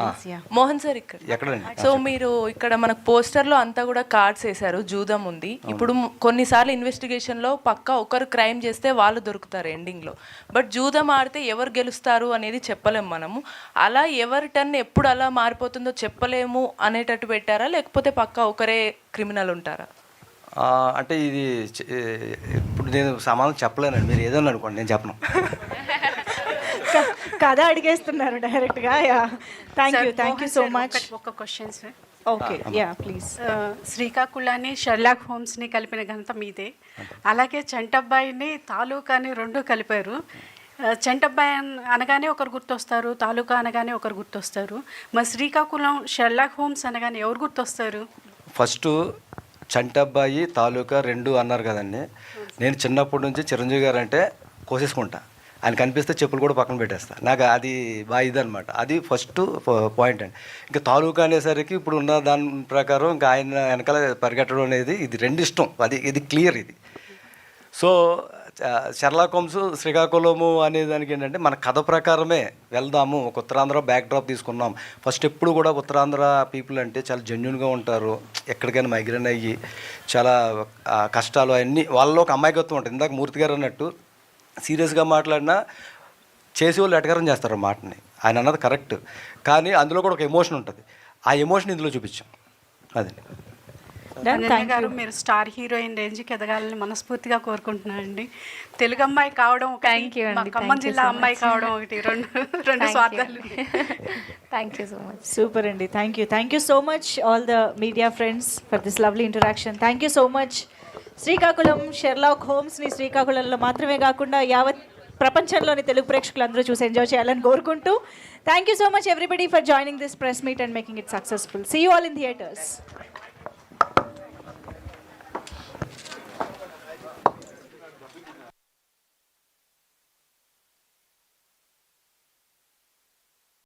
Mohan sir ఇక్కడ ఎక్కడండి? సో మీరు ఇక్కడ మనకు పోస్టర్లో అంతా కూడా కార్డ్స్ వేశారు, జూదం ఉంది. ఇప్పుడు కొన్నిసార్లు ఇన్వెస్టిగేషన్లో పక్కా ఒకరు క్రైమ్ చేస్తే వాళ్ళు దొరుకుతారు ఎండింగ్లో, బట్ జూదం ఆడితే ఎవరు గెలుస్తారు అనేది చెప్పలేము మనము. అలా ఎవరి టర్న్ ఎప్పుడు అలా మారిపోతుందో చెప్పలేము అనేటట్టు పెట్టారా, లేకపోతే పక్కా ఒకరే క్రిమినల్ ఉంటారా? అంటే ఇది ఇప్పుడు నేను సమాధానం చెప్పలేనండి, మీరు ఏదన్నా అనుకోండి, నేను చెప్పను. కథ అడిగేస్తున్నారు డైరెక్ట్గా. Thank you so much. ఒక question sir. Okay, yeah please. శ్రీకాకుళాన్ని షెర్లాక్ హోమ్స్ని కలిపిన ఘనత మీదే. అలాగే చంటబ్బాయిని తాలూకాని రెండు కలిపారు. చంటబ్బాయి అనగానే ఒకరు గుర్తొస్తారు, తాలూకా అనగానే ఒకరు గుర్తొస్తారు. మరి శ్రీకాకుళం షెర్లాక్ హోమ్స్ అనగానే ఎవరు గుర్తొస్తారు? ఫస్ట్ చంటబ్బాయి తాలూకా రెండు అన్నారు కదండి. నేను చిన్నప్పటి నుంచి చిరంజీవి గారు అంటే కోసేసుకుంటా, ఆయన కనిపిస్తే చెప్పులు కూడా పక్కన పెట్టేస్తా. నాకు అది బాగా ఇదనమాట, అది ఫస్ట్ పాయింట్ అండి. ఇంకా తాలూకా అనేసరికి ఇప్పుడు ఉన్న దాని ప్రకారం ఇంకా ఆయన వెనకాల పరిగెట్టడం అనేది ఇది రెండు ఇష్టం, ఇది క్లియర్ ఇది. సో షెర్లాక్ హోమ్స్ శ్రీకాకుళము అనే దానికి ఏంటంటే మన కథ ప్రకారమే వెళ్దాము. ఒక ఉత్తరాంధ్ర బ్యాక్ డ్రాప్ తీసుకున్నాం. ఫస్ట్ ఎప్పుడు కూడా ఉత్తరాంధ్ర పీపుల్ అంటే చాలా జెన్యున్గా ఉంటారు, ఎక్కడికైనా మైగ్రేన్ అయ్యి చాలా కష్టాలు అవన్నీ వాళ్ళలో ఒక అమాయకత్వం ఉంటుంది. ఇందాక మూర్తి గారు అన్నట్టు సీరియస్గా మాట్లాడినా చేసేవాళ్ళు ఎటకారం చేస్తారు ఆ మాటని, ఆయన అన్నది కరెక్ట్. కానీ అందులో కూడా ఒక ఎమోషన్ ఉంటుంది, ఆ ఎమోషన్ ఇందులో చూపించాం. అది గారు, మీరు స్టార్ హీరోయిన్ రేంజ్కి ఎదగాలని మనస్ఫూర్తిగా కోరుకుంటున్నానండి. తెలుగు అమ్మాయి కావడం, ఖమ్మం జిల్లా అమ్మాయి కావడం ఒకటి, రెండు స్వార్థాలు. Thank you so much. Super అండి. Thank you so much all the media friends for this lovely interaction. Thank you so much. Srikakulam Sherlock హోమ్స్ని శ్రీకాకుళంలో మాత్రమే కాకుండా యావత్ ప్రపంచంలోని తెలుగు ప్రేక్షకులు అందరూ చూసి ఎంజాయ్ చేయాలని కోరుకుంటూ thank you so much everybody for joining this press meet and making it successful. See you all in theatres.